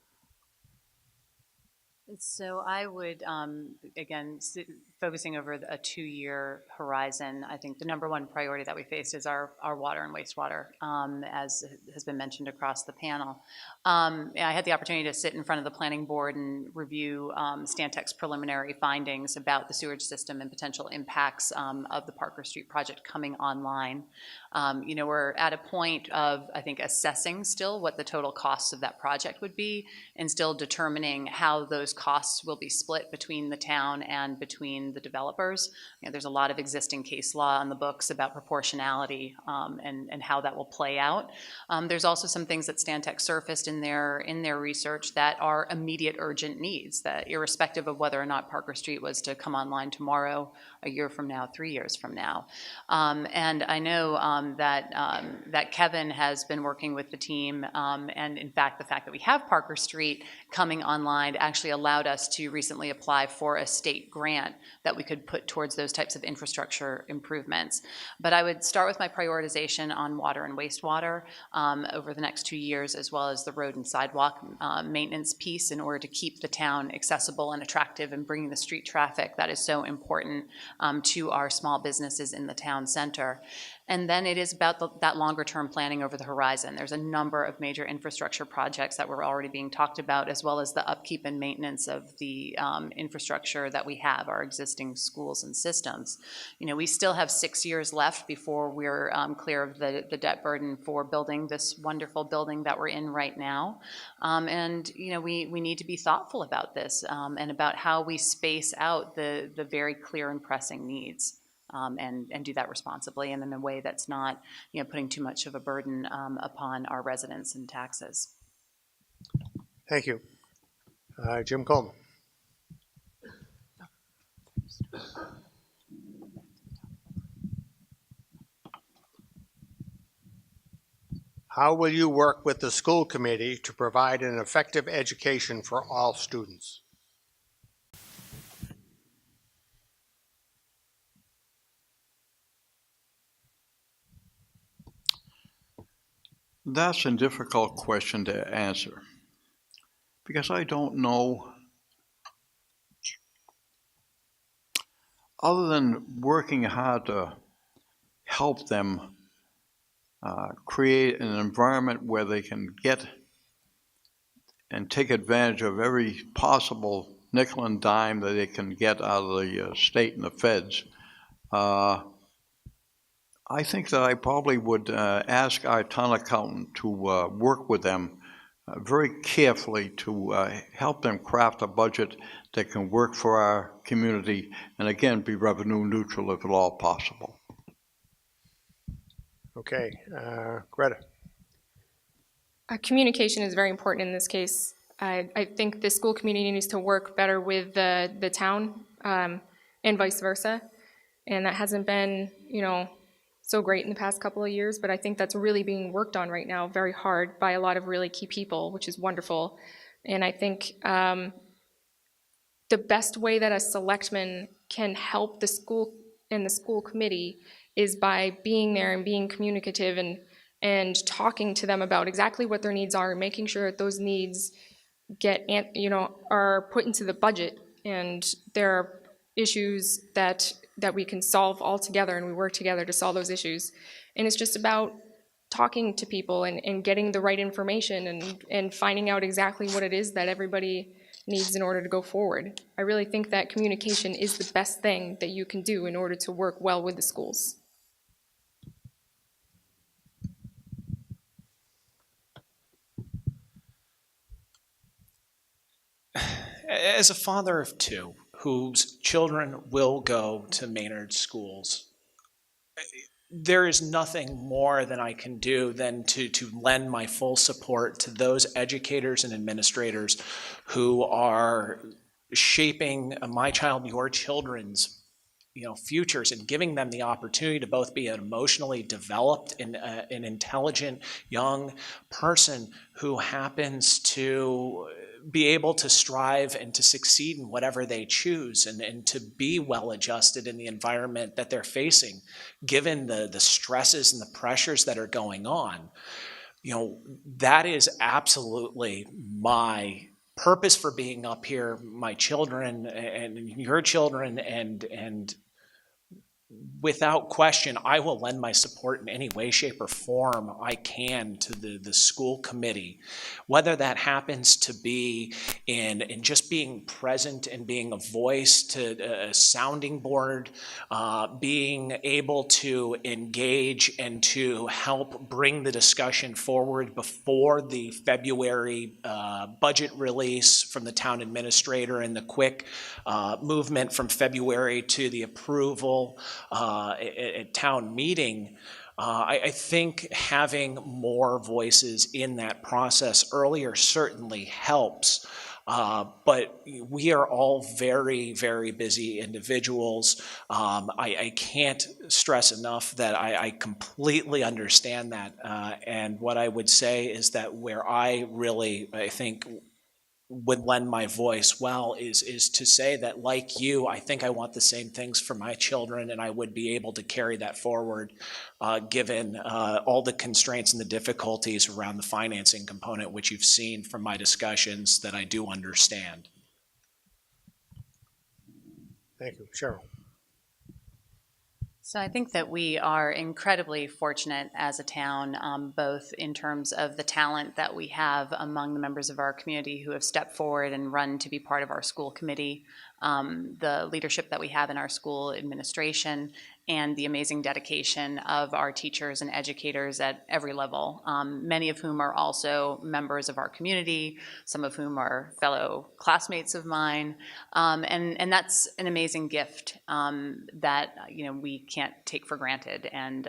So I would, again, focusing over a 2-year horizon, I think the number one priority that we face is our water and wastewater, as has been mentioned across the panel. I had the opportunity to sit in front of the planning board and review Stantec's preliminary findings about the sewage system and potential impacts of the Parker Street project coming online. We're at a point of, I think, assessing still what the total costs of that project would be and still determining how those costs will be split between the town and between the developers. There's a lot of existing case law on the books about proportionality and how that will play out. There's also some things that Stantec surfaced in their research that are immediate urgent needs, that irrespective of whether or not Parker Street was to come online tomorrow, a year from now, 3 years from now. And I know that Kevin has been working with the team, and in fact, the fact that we have Parker Street coming online actually allowed us to recently apply for a state grant that we could put towards those types of infrastructure improvements. But I would start with my prioritization on water and wastewater over the next 2 years, as well as the road and sidewalk maintenance piece in order to keep the town accessible and attractive and bringing the street traffic that is so important to our small businesses in the town center. And then it is about that longer term planning over the horizon. There's a number of major infrastructure projects that were already being talked about, as well as the upkeep and maintenance of the infrastructure that we have, our existing schools and systems. We still have 6 years left before we're clear of the debt burden for building this wonderful building that we're in right now. And we need to be thoughtful about this and about how we space out the very clear and pressing needs. And do that responsibly and in a way that's not, putting too much of a burden upon our residents and taxes. Thank you. Jim Coleman. How will you work with the school committee to provide an effective education for all students? That's a difficult question to answer because I don't know, other than working hard to help them create an environment where they can get and take advantage of every possible nickel and dime that they can get out of the state and the feds. I think that I probably would ask our town accountant to work with them very carefully to help them craft a budget that can work for our community and again be revenue neutral if at all possible. Okay, Greta. Communication is very important in this case. I think the school community needs to work better with the town and vice versa. And that hasn't been, so great in the past couple of years, but I think that's really being worked on right now very hard by a lot of really key people, which is wonderful. And I think the best way that a selectman can help the school and the school committee is by being there and being communicative and talking to them about exactly what their needs are, and making sure that those needs get, are put into the budget, and there are issues that we can solve all together, and we work together to solve those issues. And it's just about talking to people and getting the right information and finding out exactly what it is that everybody needs in order to go forward. I really think that communication is the best thing that you can do in order to work well with the schools. As a father of two whose children will go to Maynard schools, there is nothing more that I can do than to lend my full support to those educators and administrators who are shaping my child, your children's futures, and giving them the opportunity to both be an emotionally developed and an intelligent young person who happens to be able to strive and to succeed in whatever they choose, and to be well adjusted in the environment that they're facing, given the stresses and the pressures that are going on. That is absolutely my purpose for being up here. My children and your children, and without question, I will lend my support in any way, shape, or form I can to the school committee, whether that happens to be in just being present and being a voice, to a sounding board, being able to engage and to help bring the discussion forward before the February budget release from the town administrator, and the quick movement from February to the approval at town meeting. I think having more voices in that process earlier certainly helps. But we are all very, very busy individuals. I can't stress enough that I completely understand that. And what I would say is that where I think would lend my voice well is to say that, like you, I think I want the same things for my children, and I would be able to carry that forward given all the constraints and the difficulties around the financing component, which you've seen from my discussions that I do understand. Thank you. Cheryl. So I think that we are incredibly fortunate as a town, both in terms of the talent that we have among the members of our community who have stepped forward and run to be part of our school committee, the leadership that we have in our school administration, and the amazing dedication of our teachers and educators at every level, many of whom are also members of our community, some of whom are fellow classmates of mine, and that's an amazing gift that we can't take for granted, and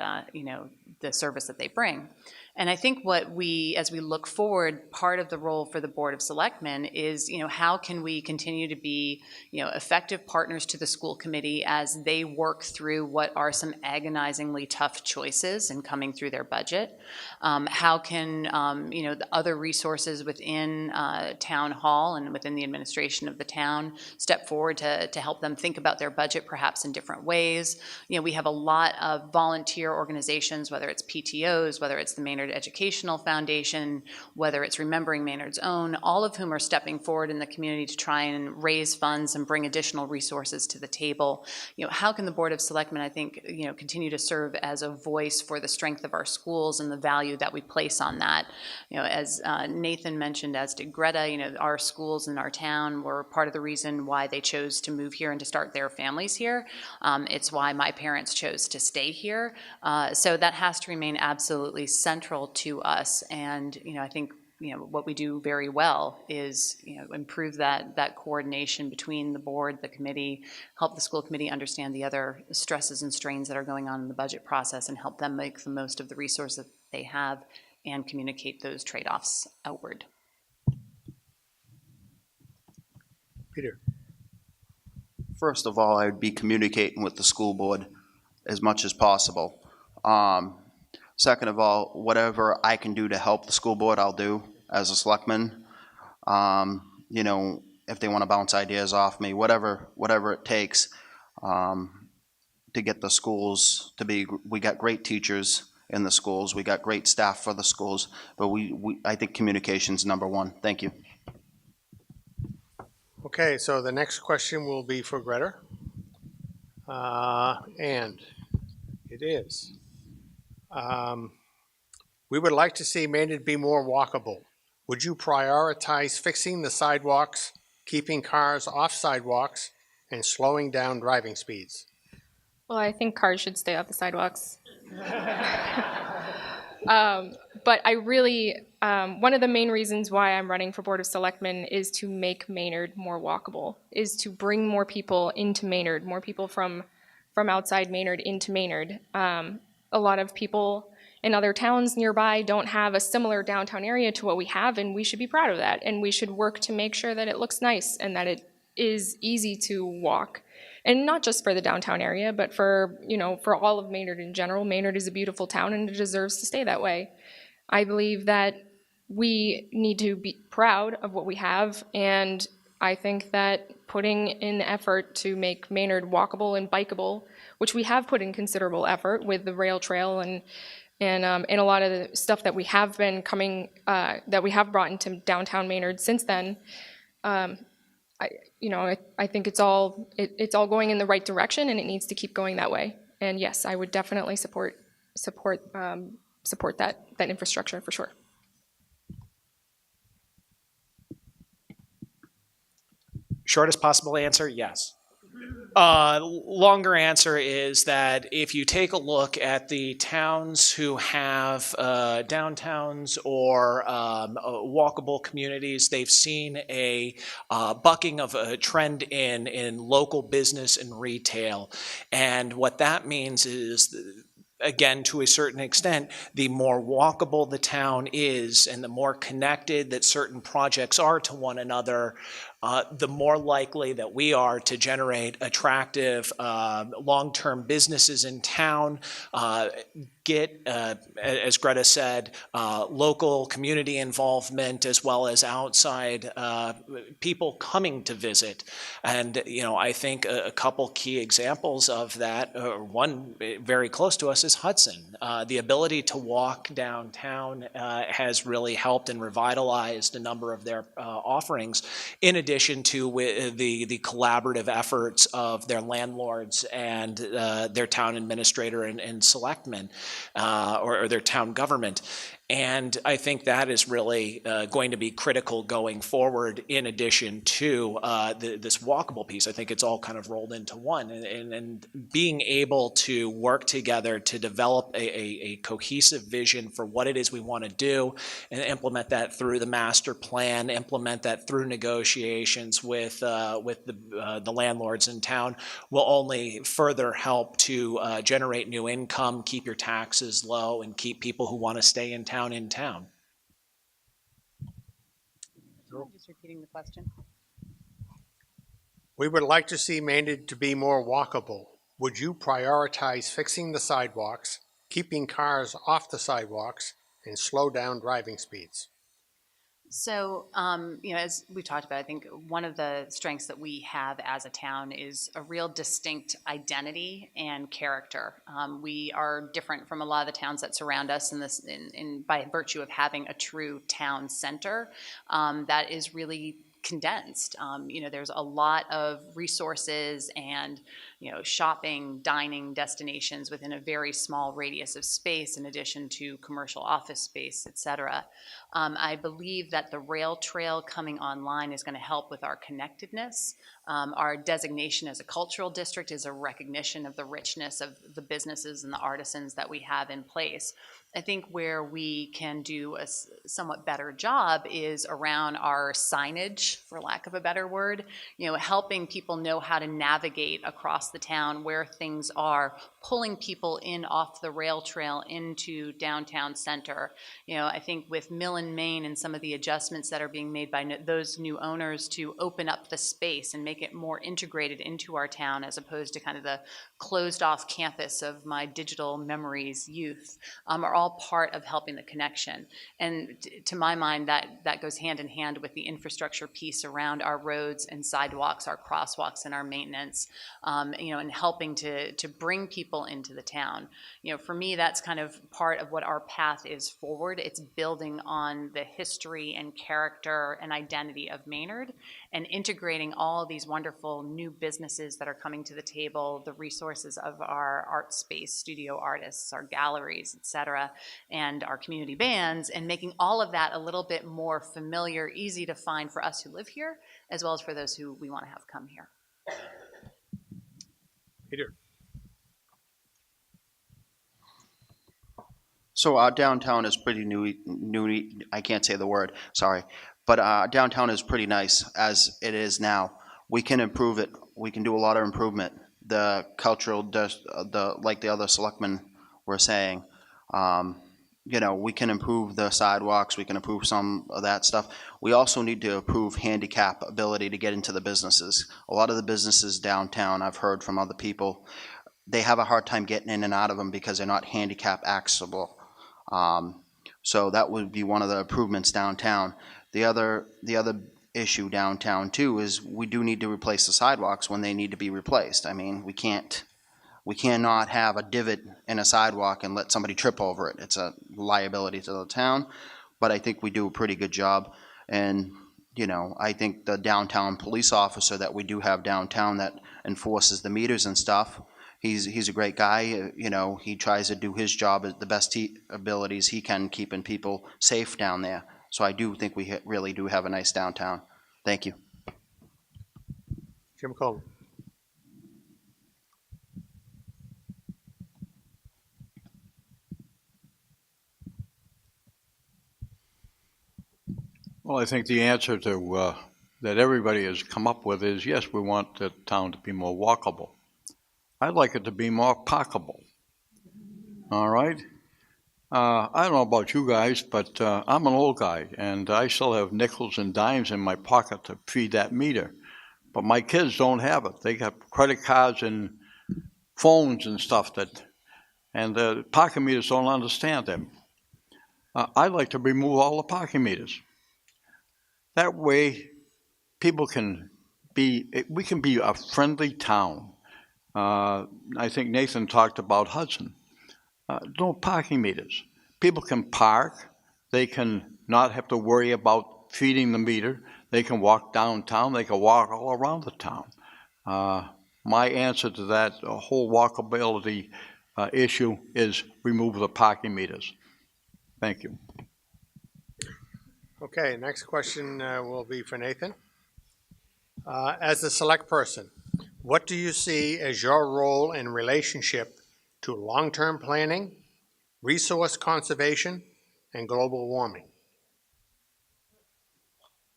the service that they bring. And I think as we look forward, part of the role for the Board of Selectmen is, how can we continue to be, effective partners to the school committee as they work through what are some agonizingly tough choices in coming through their budget? How can, the other resources within town hall and within the administration of the town step forward to help them think about their budget perhaps in different ways? We have a lot of volunteer organizations, whether it's PTOs, whether it's the Maynard Educational Foundation, whether it's Remembering Maynard's Own, all of whom are stepping forward in the community to try and raise funds and bring additional resources to the table. How can the Board of Selectmen, I think, continue to serve as a voice for the strength of our schools and the value that we place on that? As Nathan mentioned, as did Greta, our schools in our town were part of the reason why they chose to move here and to start their families here. It's why my parents chose to stay here. So that has to remain absolutely central to us. And, I think, what we do very well is, improve that coordination between the board, the committee, help the school committee understand the other stresses and strains that are going on in the budget process, and help them make the most of the resources that they have and communicate those trade-offs outward. Peter. First of all, I'd be communicating with the school board as much as possible. Second of all, whatever I can do to help the school board, I'll do as a selectman. If they want to bounce ideas off me, whatever it takes to get the schools to be. We got great teachers in the schools. We got great staff for the schools. But I think communication's number one. Thank you. Okay, so the next question will be for Greta. And it is, We would like to see Maynard be more walkable. Would you prioritize fixing the sidewalks, keeping cars off sidewalks, and slowing down driving speeds? Well, I think cars should stay off the sidewalks. But I really, one of the main reasons why I'm running for Board of Selectmen is to make Maynard more walkable, is to bring more people into Maynard, more people from outside Maynard into Maynard. A lot of people in other towns nearby don't have a similar downtown area to what we have, and we should be proud of that. And we should work to make sure that it looks nice and that it is easy to walk. And not just for the downtown area, but for, for all of Maynard in general. Maynard is a beautiful town and it deserves to stay that way. I believe that we need to be proud of what we have, and I think that putting in the effort to make Maynard walkable and bikeable, which we have put in considerable effort with the rail trail and a lot of the stuff that we have been that we have brought into downtown Maynard since then. I think it's all going in the right direction, and it needs to keep going that way. And yes, I would definitely support that infrastructure for sure. Shortest possible answer, yes. Longer answer is that if you take a look at the towns who have downtowns or walkable communities, they've seen a bucking of a trend in local business and retail. And what that means is, again, to a certain extent, the more walkable the town is and the more connected that certain projects are to one another, the more likely that we are to generate attractive long-term businesses in town, get, as Greta said, local community involvement as well as outside people coming to visit. And, I think a couple key examples of that, one very close to us is Hudson. The ability to walk downtown has really helped and revitalized a number of their offerings, in addition to the collaborative efforts of their landlords and their town administrator and selectmen, or their town government. And I think that is really going to be critical going forward, in addition to this walkable piece. I think it's all kind of rolled into one. And being able to work together to develop a cohesive vision for what it is we want to do and implement that through the master plan, implement that through negotiations with the landlords in town will only further help to generate new income, keep your taxes low, and keep people who want to stay in town in town. Just repeating the question. We would like to see Maynard to be more walkable. Would you prioritize fixing the sidewalks, keeping cars off the sidewalks, and slow down driving speeds? So, as we talked about, I think one of the strengths that we have as a town is a real distinct identity and character. We are different from a lot of the towns that surround us by virtue of having a true town center that is really condensed. There's a lot of resources and shopping, dining destinations within a very small radius of space, in addition to commercial office space, et cetera. I believe that the rail trail coming online is going to help with our connectedness. Our designation as a cultural district is a recognition of the richness of the businesses and the artisans that we have in place. I think where we can do a somewhat better job is around our signage, for lack of a better word, helping people know how to navigate across the town, where things are, pulling people in off the rail trail into downtown center. I think with Mill and Main and some of the adjustments that are being made by those new owners to open up the space and make it more integrated into our town, as opposed to kind of the closed off campus of my digital memories youth, are all part of helping the connection. And to my mind, that goes hand in hand with the infrastructure piece around our roads and sidewalks, our crosswalks, and our maintenance, and helping to bring people into the town. For me, that's kind of part of what our path is forward. It's building on the history and character and identity of Maynard, and integrating all these wonderful new businesses that are coming to the table, the resources of our art space, studio artists, our galleries, et cetera, and our community bands, and making all of that a little bit more familiar, easy to find for us who live here, as well as for those who we want to have come here. Peter. So our downtown is pretty new. I can't say the word. Sorry, but downtown is pretty nice as it is now. We can improve it. We can do a lot of improvement. The cultural, like the other selectmen were saying, we can improve the sidewalks. We can improve some of that stuff. We also need to improve handicap ability to get into the businesses. A lot of the businesses downtown, I've heard from other people, they have a hard time getting in and out of them because they're not handicap accessible. So that would be one of the improvements downtown. The other issue downtown too is we do need to replace the sidewalks when they need to be replaced. I mean, we cannot have a divot in a sidewalk and let somebody trip over it. It's a liability to the town, but I think we do a pretty good job. And I think the downtown police officer that we do have downtown that enforces the meters and stuff, he's a great guy. He tries to do his job at the best abilities he can, keeping people safe down there. So I do think we really do have a nice downtown. Thank you. Jim Coleman. Well, I think the answer to that everybody has come up with is yes, we want the town to be more walkable. I'd like it to be more parkable. All right? I don't know about you guys, but I'm an old guy, and I still have nickels and dimes in my pocket to feed that meter. But my kids don't have it. They got credit cards and phones and stuff and the parking meters don't understand them. I'd like to remove all the parking meters. That way, we can be a friendly town. I think Nathan talked about Hudson. No parking meters. People can park. They can not have to worry about feeding the meter. They can walk downtown. They can walk all around the town. My answer to that whole walkability issue is remove the parking meters. Thank you. Okay, next question will be for Nathan. As a select person, what do you see as your role in relationship to long-term planning, resource conservation, and global warming?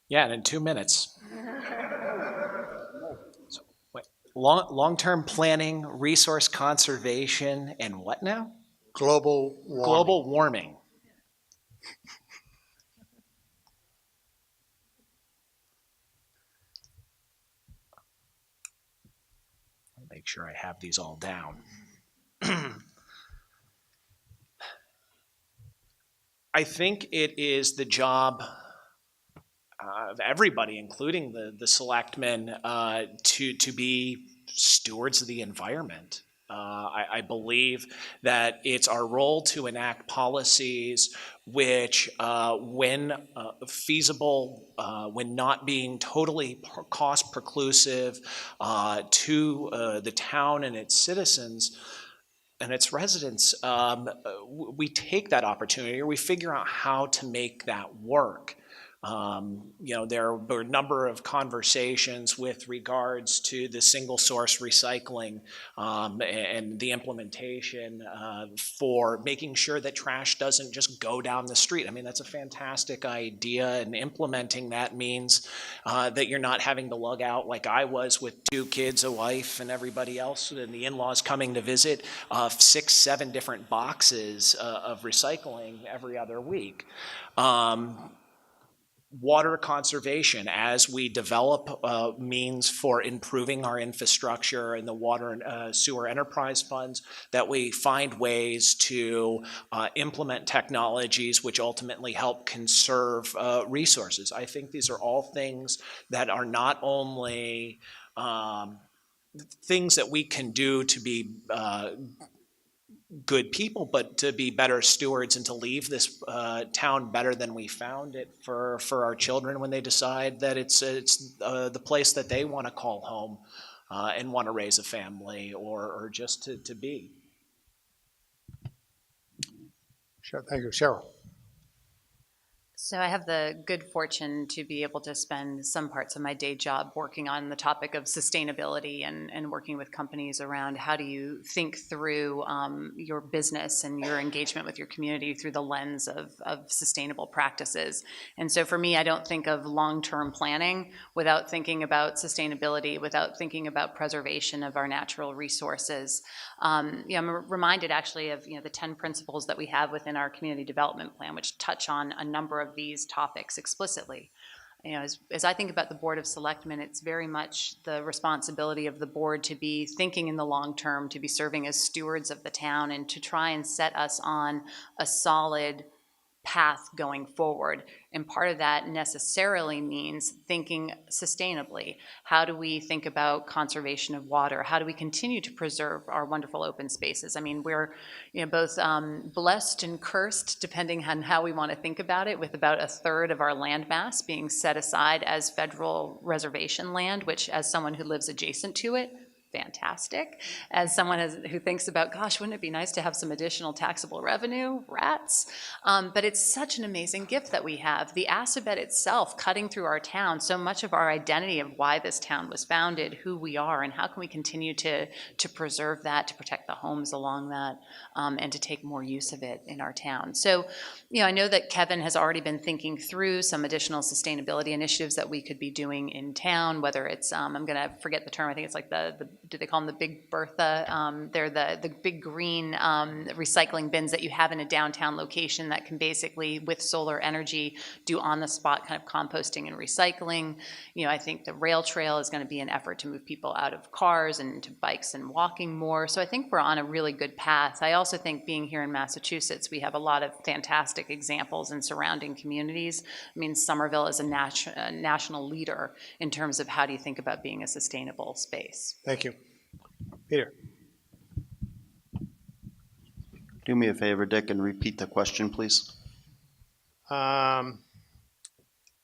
Yeah, and in 2 minutes. So, wait, long-term planning, resource conservation, and what now? Global warming. Global warming. I'll make sure I have these all down. I think it is the job of everybody, including the selectmen, to be stewards of the environment. I believe that it's our role to enact policies which, when feasible, when not being totally cost preclusive to the town and its citizens and its residents, we take that opportunity, or we figure out how to make that work. There were a number of conversations with regards to the single source recycling and the implementation for making sure that trash doesn't just go down the street. I mean, that's a fantastic idea, and implementing that means that you're not having to lug out, like I was with 2 kids, a wife, and everybody else, and the in-laws coming to visit, 6, 7 different boxes of recycling every other week. Water conservation, as we develop means for improving our infrastructure and the water and sewer enterprise funds, that we find ways to implement technologies which ultimately help conserve resources. I think these are all things that are not only things that we can do to be good people, but to be better stewards and to leave this town better than we found it for our children when they decide that it's the place that they want to call home and want to raise a family or just to be. Sure. Thank you, Cheryl. So I have the good fortune to be able to spend some parts of my day job working on the topic of sustainability and working with companies around how do you think through your business and your engagement with your community through the lens of sustainable practices. And so for me, I don't think of long-term planning without thinking about sustainability, without thinking about preservation of our natural resources. I'm reminded actually of the 10 principles that we have within our community development plan, which touch on a number of these topics explicitly. As I think about the Board of Selectmen, it's very much the responsibility of the board to be thinking in the long term, to be serving as stewards of the town, and to try and set us on a solid path going forward. And part of that necessarily means thinking sustainably. How do we think about conservation of water? How do we continue to preserve our wonderful open spaces? I mean, we're both blessed and cursed, depending on how we want to think about it, with about a third of our land mass being set aside as federal reservation land, which, as someone who lives adjacent to it, fantastic. As someone who thinks about, gosh, wouldn't it be nice to have some additional taxable revenue? Rats. But it's such an amazing gift that we have. The Assabet itself, cutting through our town, so much of our identity of why this town was founded, who we are, and how can we continue to preserve that, to protect the homes along that, and to take more use of it in our town. So, I know that Kevin has already been thinking through some additional sustainability initiatives that we could be doing in town, whether it's, I'm going to forget the term, I think it's like do they call them the Big Bertha? They're the big green recycling bins that you have in a downtown location that can basically, with solar energy, do on-the-spot kind of composting and recycling. I think the rail trail is going to be an effort to move people out of cars and to bikes and walking more. So I think we're on a really good path. I also think being here in Massachusetts, we have a lot of fantastic examples in surrounding communities. I mean, Somerville is a national leader in terms of how do you think about being a sustainable space. Thank you. Peter. Do me a favor, Dick, and repeat the question, please. As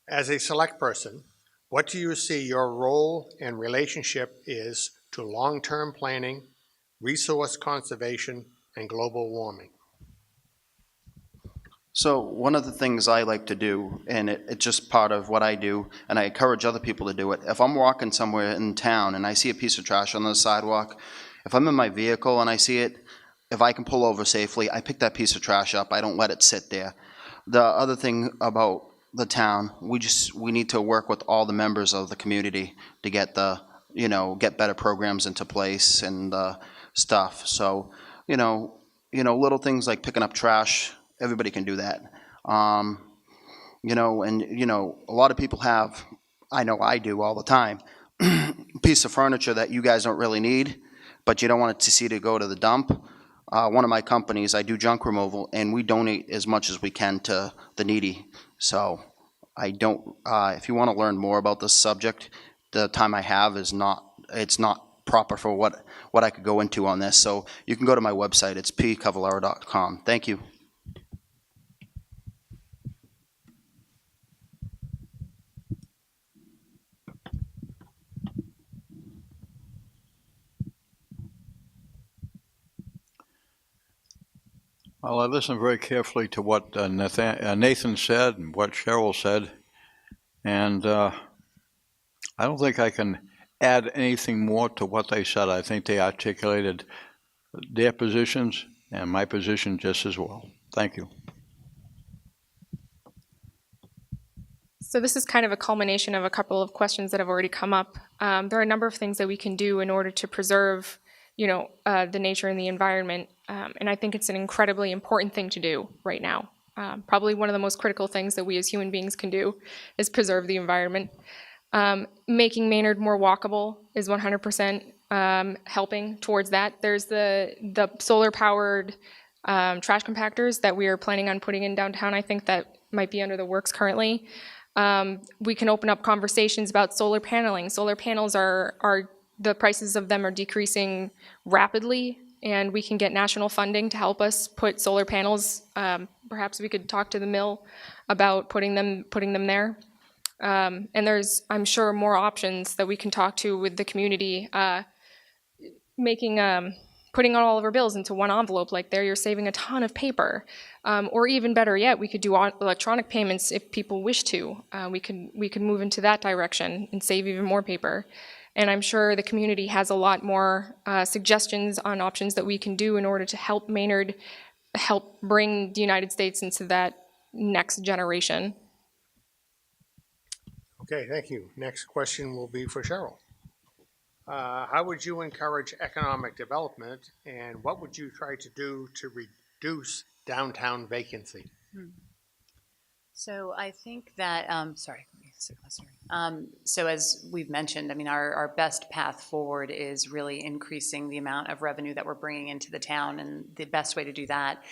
a select person, what do you see your role and relationship is to long-term planning, resource conservation, and global warming? So one of the things I like to do, and it's just part of what I do, and I encourage other people to do it, if I'm walking somewhere in town and I see a piece of trash on the sidewalk, if I'm in my vehicle and I see it, if I can pull over safely, I pick that piece of trash up. I don't let it sit there. The other thing about the town, we need to work with all the members of the community to get get better programs into place and stuff. So, little things like picking up trash, everybody can do that. A lot of people have, I know I do all the time, piece of furniture that you guys don't really need, but you don't want it to go to the dump. One of my companies, I do junk removal, and we donate as much as we can to the needy. So if you want to learn more about this subject, the time I have it's not proper for what I could go into on this. So you can go to my website. It's pcavallaro.com. Thank you. Well, I listened very carefully to what Nathan said and what Cheryl said, and I don't think I can add anything more to what they said. I think they articulated their positions and my position just as well. Thank you. So this is kind of a culmination of a couple of questions that have already come up. There are a number of things that we can do in order to preserve, the nature and the environment. And I think it's an incredibly important thing to do right now. Probably one of the most critical things that we as human beings can do is preserve the environment. Making Maynard more walkable is 100% helping towards that. There's the solar-powered trash compactors that we are planning on putting in downtown. I think that might be under the works currently. We can open up conversations about solar paneling. Solar panels the prices of them are decreasing rapidly and we can get national funding to help us put solar panels. Perhaps we could talk to the mill about putting them there. And there's, I'm sure, more options that we can talk to with the community, putting all of our bills into one envelope like there, you're saving a ton of paper. Or even better yet, we could do electronic payments if people wish to. We could move into that direction and save even more paper. And I'm sure the community has a lot more suggestions on options that we can do in order to help Maynard help bring the United States into that next generation. Okay, thank you. Next question will be for Cheryl. How would you encourage economic development, and what would you try to do to reduce downtown vacancy? So I think that, so as we've mentioned, I mean, our best path forward is really increasing the amount of revenue that we're bringing into the town, and the best way to do that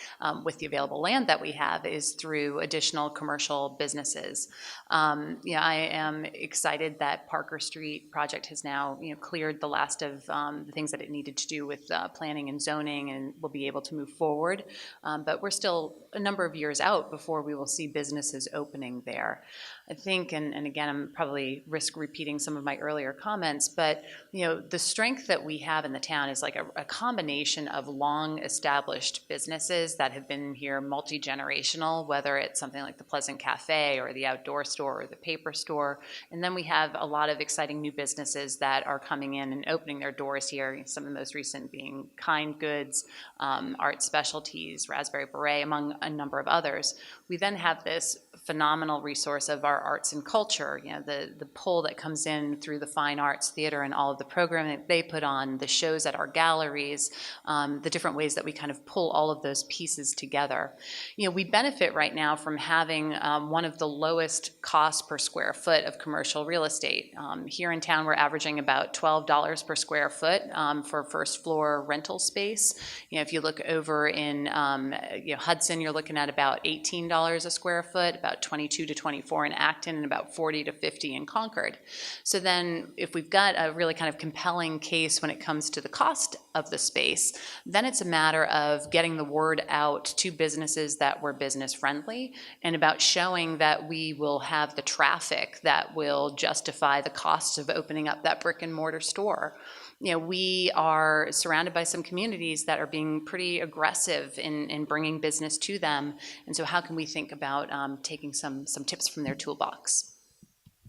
with the available land that we have is through additional commercial businesses. I am excited that Parker Street project has now, cleared the last of the things that it needed to do with planning and zoning, and will be able to move forward. But we're still a number of years out before we will see businesses opening there. I think, and again, I'm probably risk repeating some of my earlier comments, but the strength that we have in the town is like a combination of long-established businesses that have been here multi-generational, whether it's something like the Pleasant Cafe or the outdoor store or the paper store, and then we have a lot of exciting new businesses that are coming in and opening their doors here. Some of the most recent being Kind Goods, Art Specialties, Raspberry Beret, among a number of others. We then have this phenomenal resource of our arts and culture, the pull that comes in through the fine arts, theater, and all of the programming that they put on, the shows at our galleries, the different ways that we kind of pull all of those pieces together. We benefit right now from having one of the lowest costs per square foot of commercial real estate. Here in town, we're averaging about $12 per square foot for first floor rental space. If you look over in Hudson, you're looking at about $18 a square foot, about 22 to 24 in Acton, and about 40 to 50 in Concord. So then if we've got a really kind of compelling case when it comes to the cost of the space, then it's a matter of getting the word out to businesses that were business friendly, and about showing that we will have the traffic that will justify the cost of opening up that brick and mortar store. We are surrounded by some communities that are being pretty aggressive in bringing business to them. And so how can we think about taking some tips from their toolbox?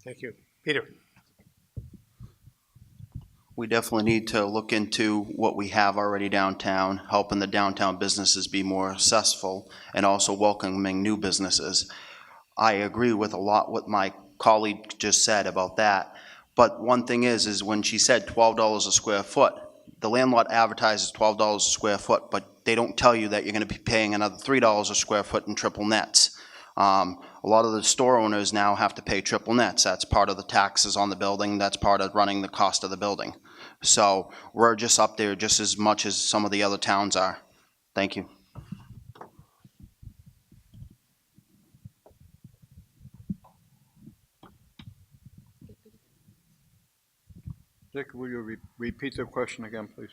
Thank you. Peter. We definitely need to look into what we have already downtown, helping the downtown businesses be more successful, and also welcoming new businesses. I agree with a lot what my colleague just said about that. But one thing is when she said $12 a square foot, the landlord advertises $12 a square foot, but they don't tell you that you're going to be paying another $3 a square foot in triple nets. A lot of the store owners now have to pay triple nets. That's part of the taxes on the building. That's part of running the cost of the building. So we're just up there just as much as some of the other towns are. Thank you. Dick, will you repeat the question again, please?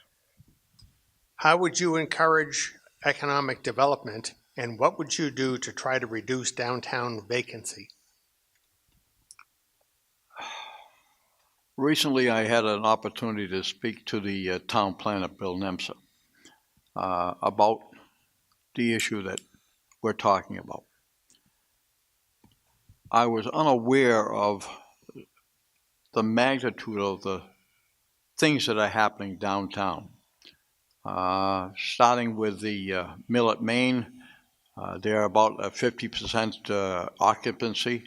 How would you encourage economic development, and what would you do to try to reduce downtown vacancy? Recently, I had an opportunity to speak to the town planner, Bill Nemsa, about the issue that we're talking about. I was unaware of the magnitude of the things that are happening downtown. Starting with the mill at Main, they're about a 50% occupancy.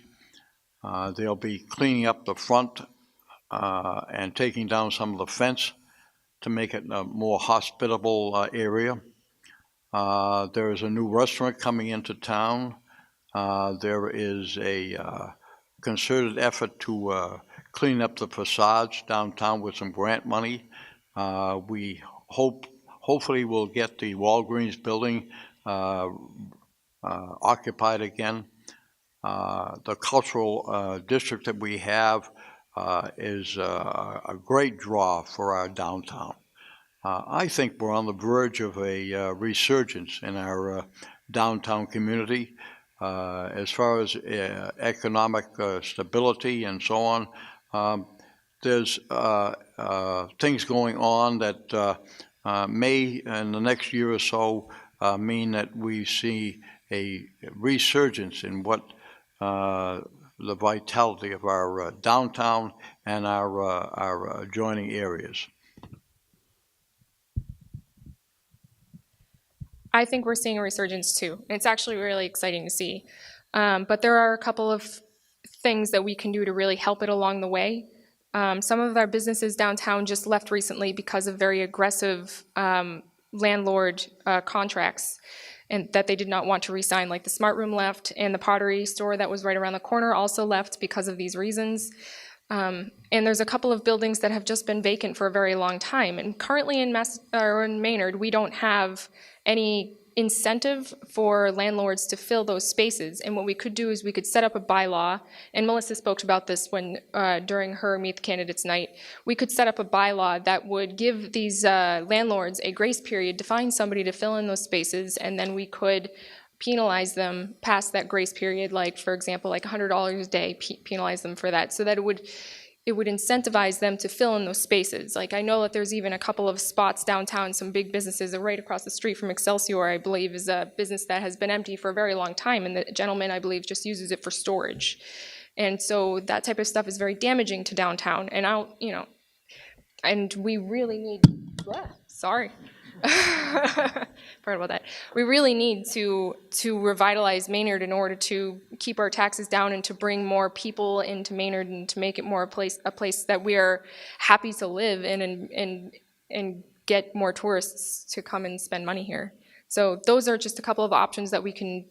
They'll be cleaning up the front and taking down some of the fence to make it a more hospitable area. There is a new restaurant coming into town. There is a concerted effort to clean up the facades downtown with some grant money. We hopefully we'll get the Walgreens building occupied again. The cultural district that we have is a great draw for our downtown. I think we're on the verge of a resurgence in our downtown community as far as economic stability and so on. There's things going on that may, in the next year or so, mean that we see a resurgence in what the vitality of our downtown and our adjoining areas. I think we're seeing a resurgence too. It's actually really exciting to see. But there are a couple of things that we can do to really help it along the way. Some of our businesses downtown just left recently because of very aggressive landlord contracts and that they did not want to re-sign. Like the Smart Room left, and the pottery store that was right around the corner also left because of these reasons. And there's a couple of buildings that have just been vacant for a very long time. And currently in Maynard, we don't have any incentive for landlords to fill those spaces. And what we could do is we could set up a bylaw, and Melissa spoke about this when during her Meet the Candidates night. We could set up a bylaw that would give these landlords a grace period to find somebody to fill in those spaces, and then we could penalize them past that grace period, like for example, like $100 a day, penalize them for that, so that it would incentivize them to fill in those spaces. Like I know that there's even a couple of spots downtown, some big businesses right across the street from Excelsior, I believe, is a business that has been empty for a very long time, and the gentleman, I believe, just uses it for storage. And so that type of stuff is very damaging to downtown, and and we really need, sorry. Part about that. We really need to revitalize Maynard in order to keep our taxes down and to bring more people into Maynard and to make it more a place that we are happy to live in and get more tourists to come and spend money here. So those are just a couple of options that we can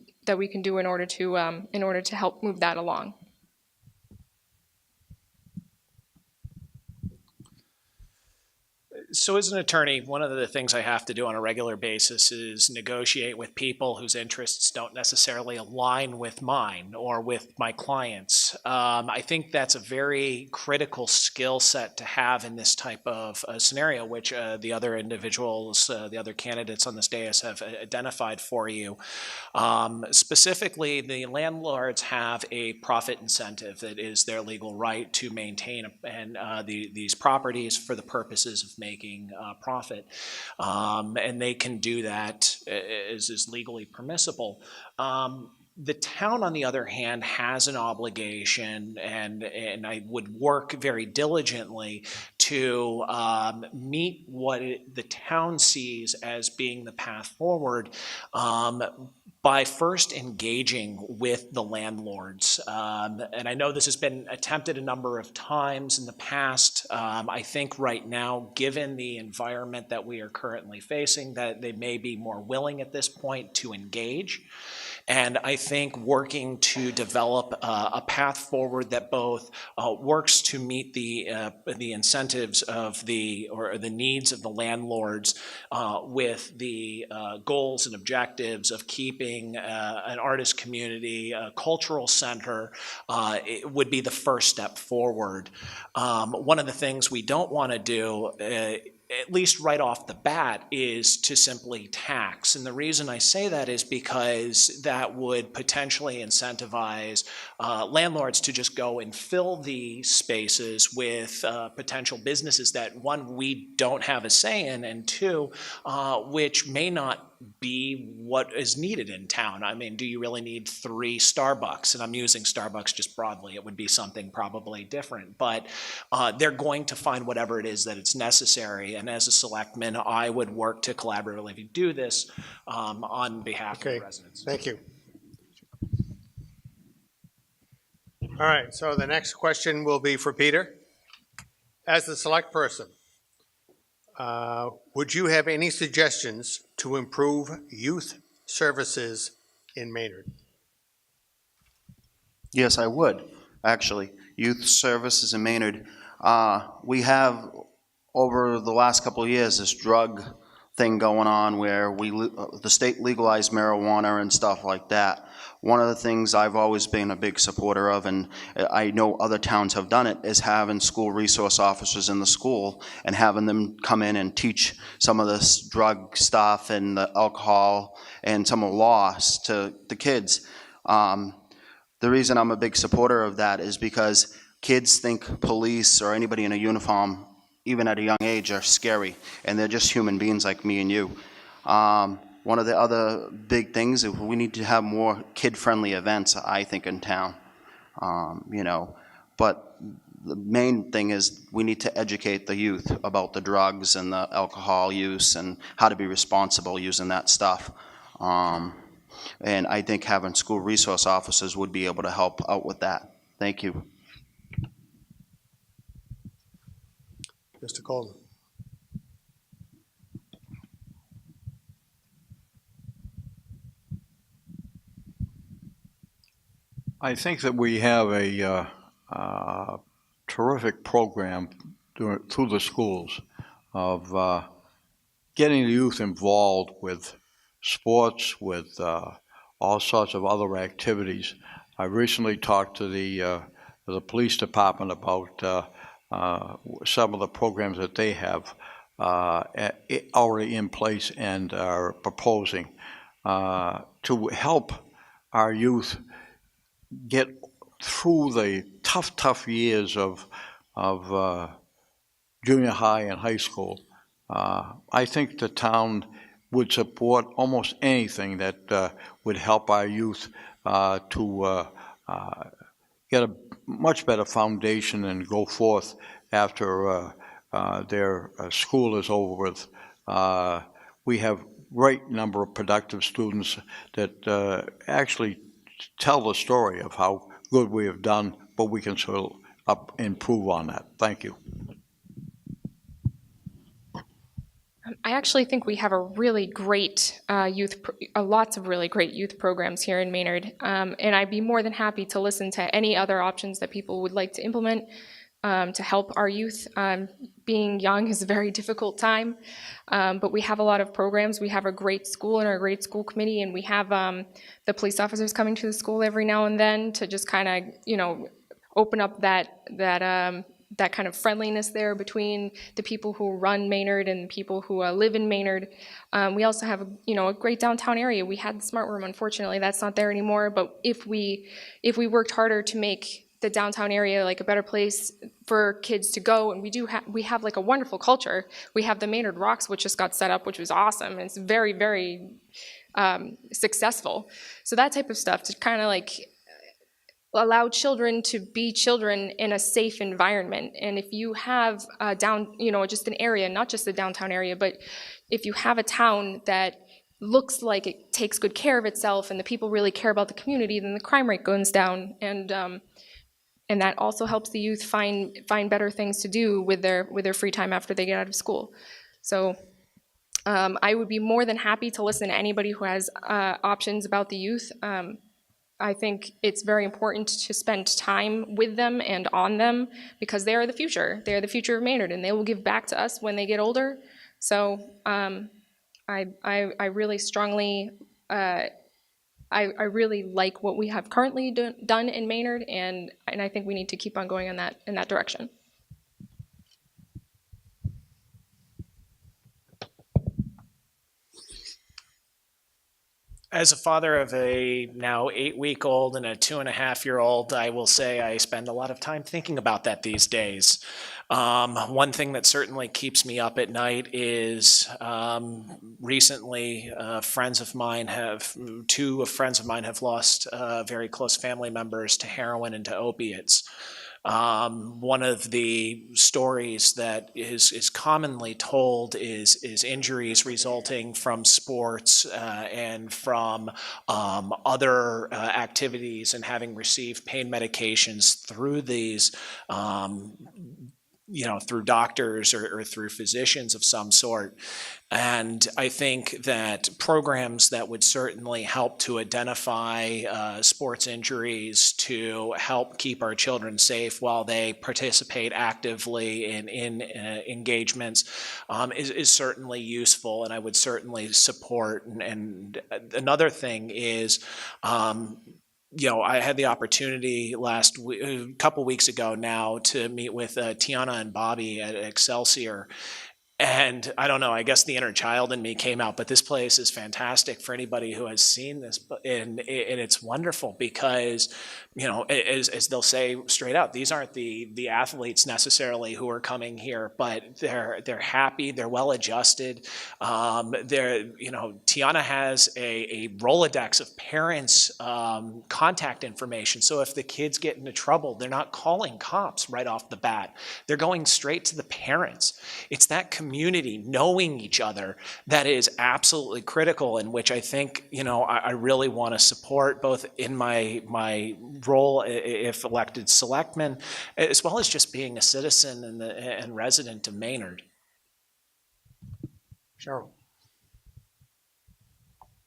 do in order to help move that along. So as an attorney, one of the things I have to do on a regular basis is negotiate with people whose interests don't necessarily align with mine or with my clients. I think that's a very critical skill set to have in this type of scenario, which the other individuals, the other candidates on this dais have identified for you. Specifically, the landlords have a profit incentive that is their legal right to maintain these properties for the purposes of making profit, and they can do that as is legally permissible. The town, on the other hand, has an obligation, and I would work very diligently to meet what the town sees as being the path forward by first engaging with the landlords. And I know this has been attempted a number of times in the past. I think right now, given the environment that we are currently facing, that they may be more willing at this point to engage. And I think working to develop a path forward that both works to meet the incentives of the needs of the landlords with the goals and objectives of keeping an artist community, a cultural center, it would be the first step forward. One of the things we don't want to do, at least right off the bat, is to simply tax. And the reason I say that is because that would potentially incentivize landlords to just go and fill the spaces with potential businesses that, one, we don't have a say in, and two, which may not be what is needed in town. I mean, do you really need 3 Starbucks? And I'm using Starbucks just broadly. It would be something probably different, but they're going to find whatever it is that it's necessary. And as a selectman, I would work to collaboratively do this on behalf of the residents. Thank you. All right, so the next question will be for Peter. As the select person, would you have any suggestions to improve youth services in Maynard? Yes, I would, actually. Youth services in Maynard. We have, over the last couple of years, this drug thing going on where the state legalized marijuana and stuff like that. One of the things I've always been a big supporter of, and I know other towns have done it, is having school resource officers in the school and having them come in and teach some of this drug stuff and the alcohol and some of the laws to the kids. The reason I'm a big supporter of that is because kids think police or anybody in a uniform, even at a young age, are scary, and they're just human beings like me and you. One of the other big things is we need to have more kid-friendly events, I think, in town. But the main thing is we need to educate the youth about the drugs and the alcohol use and how to be responsible using that stuff. And I think having school resource officers would be able to help out with that. Thank you. Mr. Coleman. I think that we have a terrific program through the schools of getting the youth involved with sports, with all sorts of other activities. I recently talked to the police department about some of the programs that they have already in place and are proposing to help our youth get through the tough years of junior high and high school. I think the town would support almost anything that would help our youth to get a much better foundation and go forth after their school is over with. We have great number of productive students that actually tell the story of how good we have done, but we can still improve on that. Thank you. I actually think we have a really great lots of really great youth programs here in Maynard, and I'd be more than happy to listen to any other options that people would like to implement to help our youth. Being young is a very difficult time, but we have a lot of programs. We have a great school and our great school committee, and we have the police officers coming to the school every now and then to just kind of, open up that kind of friendliness there between the people who run Maynard and the people who live in Maynard. We also have a great downtown area. We had the smart room. Unfortunately, that's not there anymore. But if we worked harder to make the downtown area like a better place for kids to go, and we have like a wonderful culture. We have the Maynard Rocks, which just got set up, which was awesome. And it's very, very successful. So that type of stuff to kind of like allow children to be children in a safe environment. And if you have just an area, not just the downtown area, but if you have a town that looks like it takes good care of itself and the people really care about the community, then the crime rate goes down, and that also helps the youth find better things to do with their free time after they get out of school. So I would be more than happy to listen to anybody who has options about the youth. I think it's very important to spend time with them and on them because they are the future. They are the future of Maynard, and they will give back to us when they get older. So I really strongly, I really like what we have currently done in Maynard, and I think we need to keep on going in that direction. As a father of a now 8-week-old and a 2.5-year-old, I will say I spend a lot of time thinking about that these days. One thing that certainly keeps me up at night is recently two friends of mine have lost very close family members to heroin and to opiates. One of the stories that is commonly told is injuries resulting from sports and from other activities, and having received pain medications through these through doctors or through physicians of some sort. And I think that programs that would certainly help to identify sports injuries to help keep our children safe while they participate actively in engagements is certainly useful, and I would certainly support. And another thing is, I had the opportunity a couple weeks ago now to meet with Tiana and Bobby at Excelsior. And I don't know, I guess the inner child in me came out, but this place is fantastic for anybody who has seen this. And it's wonderful because, as they'll say straight out, these aren't the athletes necessarily who are coming here, but they're happy, they're well adjusted. Tiana has a Rolodex of parents' contact information. So if the kids get into trouble, they're not calling cops right off the bat. They're going straight to the parents. It's that community, knowing each other, that is absolutely critical, and which I think, I really want to support, both in my role if elected selectman, as well as just being a citizen and resident of Maynard. Cheryl.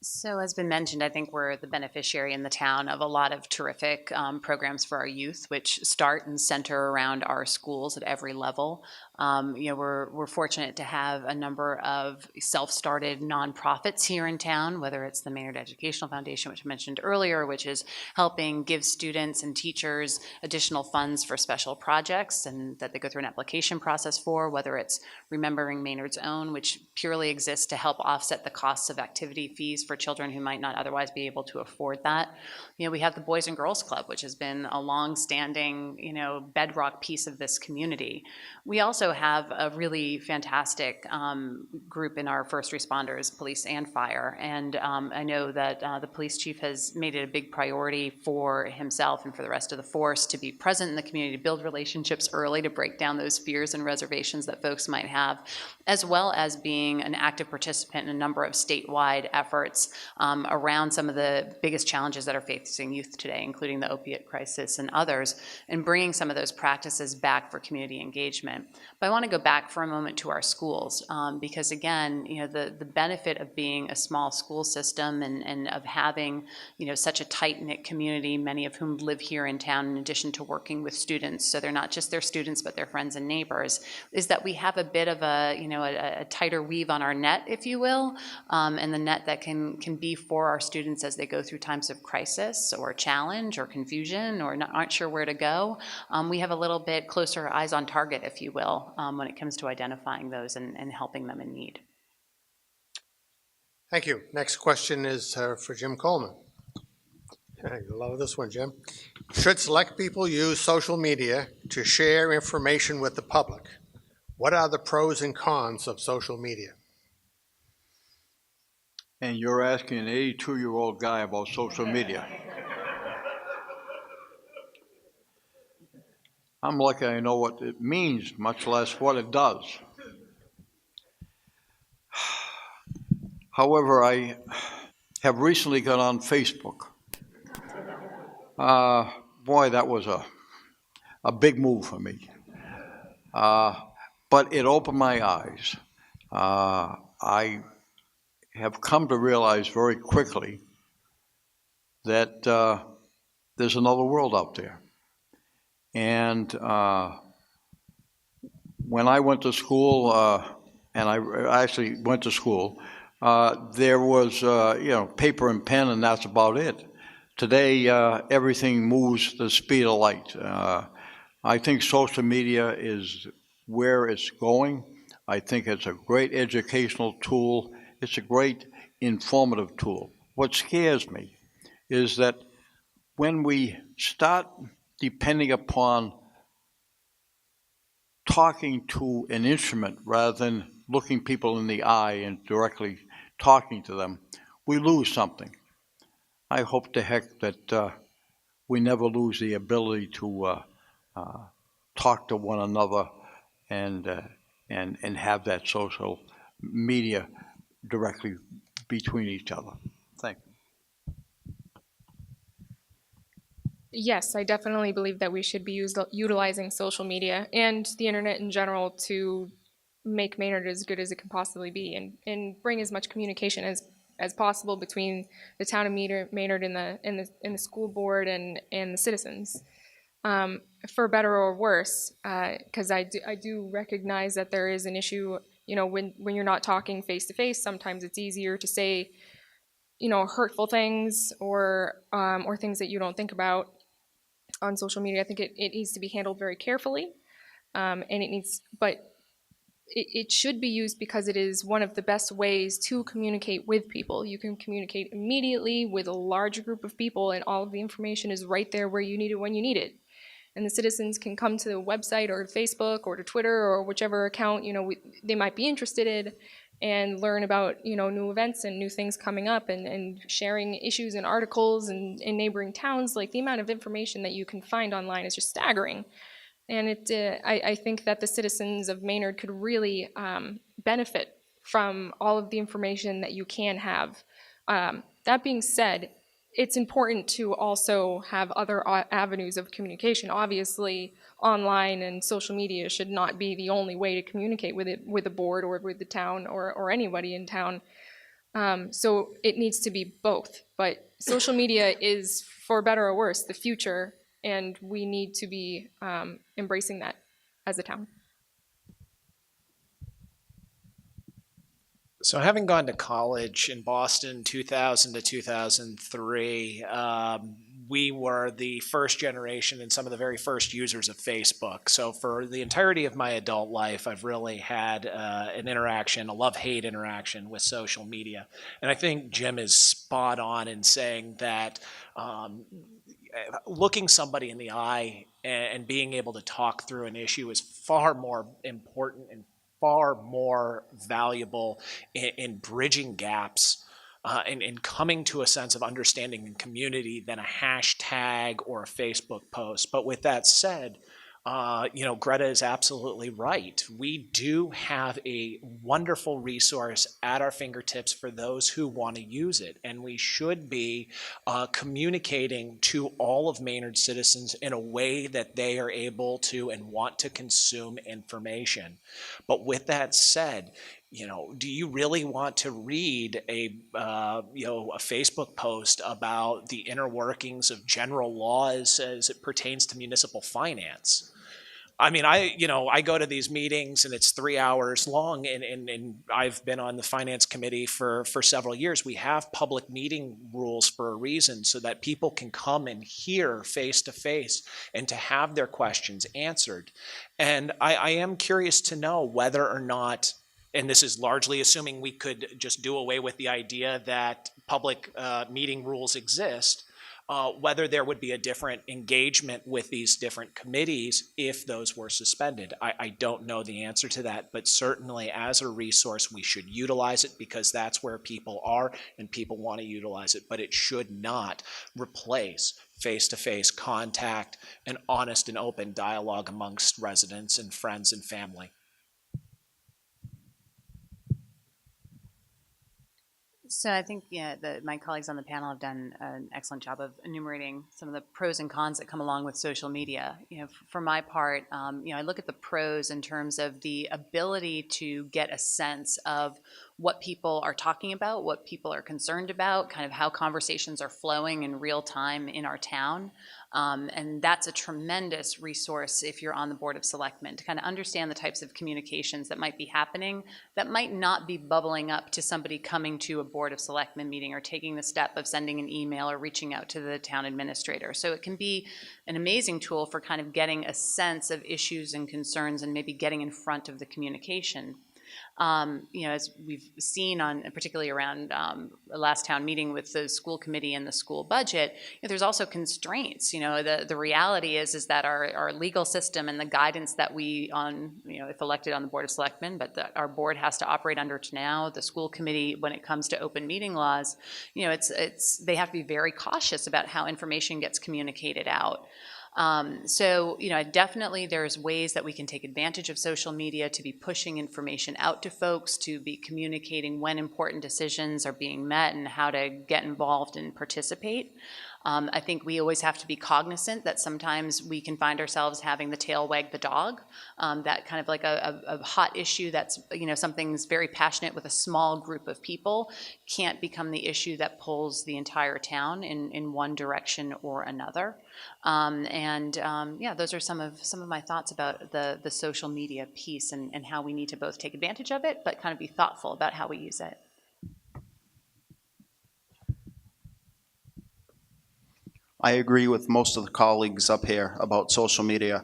So as been mentioned, I think we're the beneficiary in the town of a lot of terrific programs for our youth, which start and center around our schools at every level. We're fortunate to have a number of self-started nonprofits here in town, whether it's the Maynard Educational Foundation, which I mentioned earlier, which is helping give students and teachers additional funds for special projects and that they go through an application process for, whether it's Remembering Maynard's Own, which purely exists to help offset the costs of activity fees for children who might not otherwise be able to afford that. We have the Boys and Girls Club, which has been a long-standing, bedrock piece of this community. We also have a really fantastic group in our first responders, police and fire. And I know that the police chief has made it a big priority for himself and for the rest of the force to be present in the community, to build relationships early, to break down those fears and reservations that folks might have, as well as being an active participant in a number of statewide efforts around some of the biggest challenges that are facing youth today, including the opiate crisis and others, and bringing some of those practices back for community engagement. But I want to go back for a moment to our schools because, again, the benefit of being a small school system and of having, such a tight-knit community, many of whom live here in town in addition to working with students, so they're not just their students but their friends and neighbors, is that we have a bit of a tighter weave on our net, if you will, and the net that can be for our students as they go through times of crisis or challenge or confusion or aren't sure where to go. We have a little bit closer eyes on target, if you will, when it comes to identifying those and helping them in need. Thank you. Next question is for Jim Coleman. You love this one, Jim. Should select people use social media to share information with the public? What are the pros and cons of social media? And you're asking an 82-year-old guy about social media. I'm lucky I know what it means, much less what it does. However, I have recently got on Facebook. Boy, that was a big move for me. But it opened my eyes. I have come to realize very quickly that there's another world out there. And when I went to school, and I actually went to school, there was paper and pen, and that's about it. Today, everything moves the speed of light. I think social media is where it's going. I think it's a great educational tool. It's a great informative tool. What scares me is that when we start depending upon talking to an instrument rather than looking people in the eye and directly talking to them, we lose something. I hope to heck that we never lose the ability to talk to one another and have that social media directly between each other. Thank you. Yes, I definitely believe that we should be utilizing social media and the internet in general to make Maynard as good as it can possibly be, and bring as much communication as possible between the town of Maynard and the school board and the citizens. For better or worse, because I do recognize that there is an issue. You know, when you're not talking face to face, sometimes it's easier to say, you know, hurtful things or things that you don't think about on social media. I think it needs to be handled very carefully, but it should be used because it is one of the best ways to communicate with people. You can communicate immediately with a large group of people, and all of the information is right there where you need it when you need it. And the citizens can come to the website or to Facebook or to Twitter or whichever account, you know, they might be interested in, and learn about, you know, new events and new things coming up, and sharing issues and articles in neighboring towns. Like, the amount of information that you can find online is just staggering. And I think that the citizens of Maynard could really benefit from all of the information that you can have. That being said, it's important to also have other avenues of communication. Obviously, online and social media should not be the only way to communicate with the board or with the town or anybody in town. So it needs to be both. But social media is, for better or worse, the future, and we need to be embracing that as a town. So, having gone to college in Boston 2000 to 2003, we were the first generation and some of the very first users of Facebook. So, for the entirety of my adult life, I've really had an interaction, a love-hate interaction with social media. And I think Jim is spot on in saying that looking somebody in the eye and being able to talk through an issue is far more important and far more valuable in bridging gaps and coming to a sense of understanding and community than a hashtag or a Facebook post. But with that said, you know, Greta is absolutely right. We do have a wonderful resource at our fingertips for those who want to use it, and we should be communicating to all of Maynard's citizens in a way that they are able to and want to consume information. But with that said, you know, do you really want to read a a Facebook post about the inner workings of general laws as it pertains to municipal finance? I mean, I go to these meetings and it's 3 hours long, and I've been on the finance committee for several years. We have public meeting rules for a reason, so that people can come and hear face to face and to have their questions answered. And I am curious to know whether or not, and this is largely assuming we could just do away with the idea that public meeting rules exist, whether there would be a different engagement with these different committees if those were suspended. I don't know the answer to that, but certainly as a resource, we should utilize it because that's where people are and people want to utilize it. But it should not replace face-to-face contact and honest and open dialogue amongst residents and friends and family. So I think my colleagues on the panel have done an excellent job of enumerating some of the pros and cons that come along with social media. You know, for my part, I look at the pros in terms of the ability to get a sense of what people are talking about, what people are concerned about, kind of how conversations are flowing in real time in our town. And that's a tremendous resource if you're on the Board of Selectmen, to kind of understand the types of communications that might be happening that might not be bubbling up to somebody coming to a Board of Selectmen meeting or taking the step of sending an email or reaching out to the town administrator. So it can be an amazing tool for kind of getting a sense of issues and concerns and maybe getting in front of the communication. As we've seen particularly around the last town meeting with the school committee and the school budget, there's also constraints. The reality is that our legal system and the guidance that we if elected on the Board of Selectmen, but that our board has to operate under now, the school committee, when it comes to open meeting laws, they have to be very cautious about how information gets communicated out. Definitely there's ways that we can take advantage of social media to be pushing information out to folks, to be communicating when important decisions are being met and how to get involved and participate. I think we always have to be cognizant that sometimes we can find ourselves having the tail wag the dog, that kind of like a hot issue that's, something's very passionate with a small group of people can't become the issue that pulls the entire town in one direction or another. Yeah, those are some of my thoughts about the social media piece and how we need to both take advantage of it, but kind of be thoughtful about how we use it. I agree with most of the colleagues up here about social media.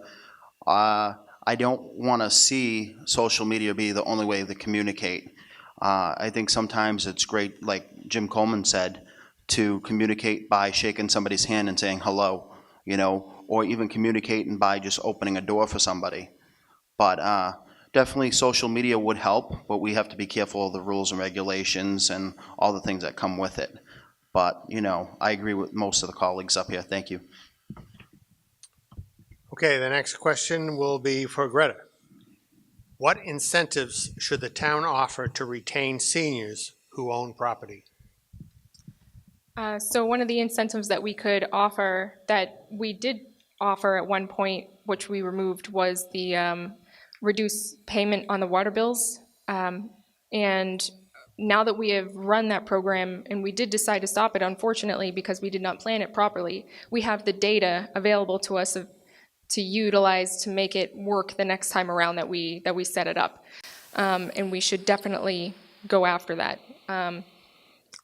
I don't want to see social media be the only way to communicate. I think sometimes it's great, like Jim Coleman said, to communicate by shaking somebody's hand and saying hello, or even communicating by just opening a door for somebody. But definitely social media would help, but we have to be careful of the rules and regulations and all the things that come with it. But, I agree with most of the colleagues up here. Thank you. Okay, the next question will be for Greta. What incentives should the town offer to retain seniors who own property? So one of the incentives that we could offer, that we did offer at one point, which we removed, was the reduced payment on the water bills. And now that we have run that program, and we did decide to stop it, unfortunately, because we did not plan it properly, we have the data available to us to utilize to make it work the next time around that we set it up. And we should definitely go after that.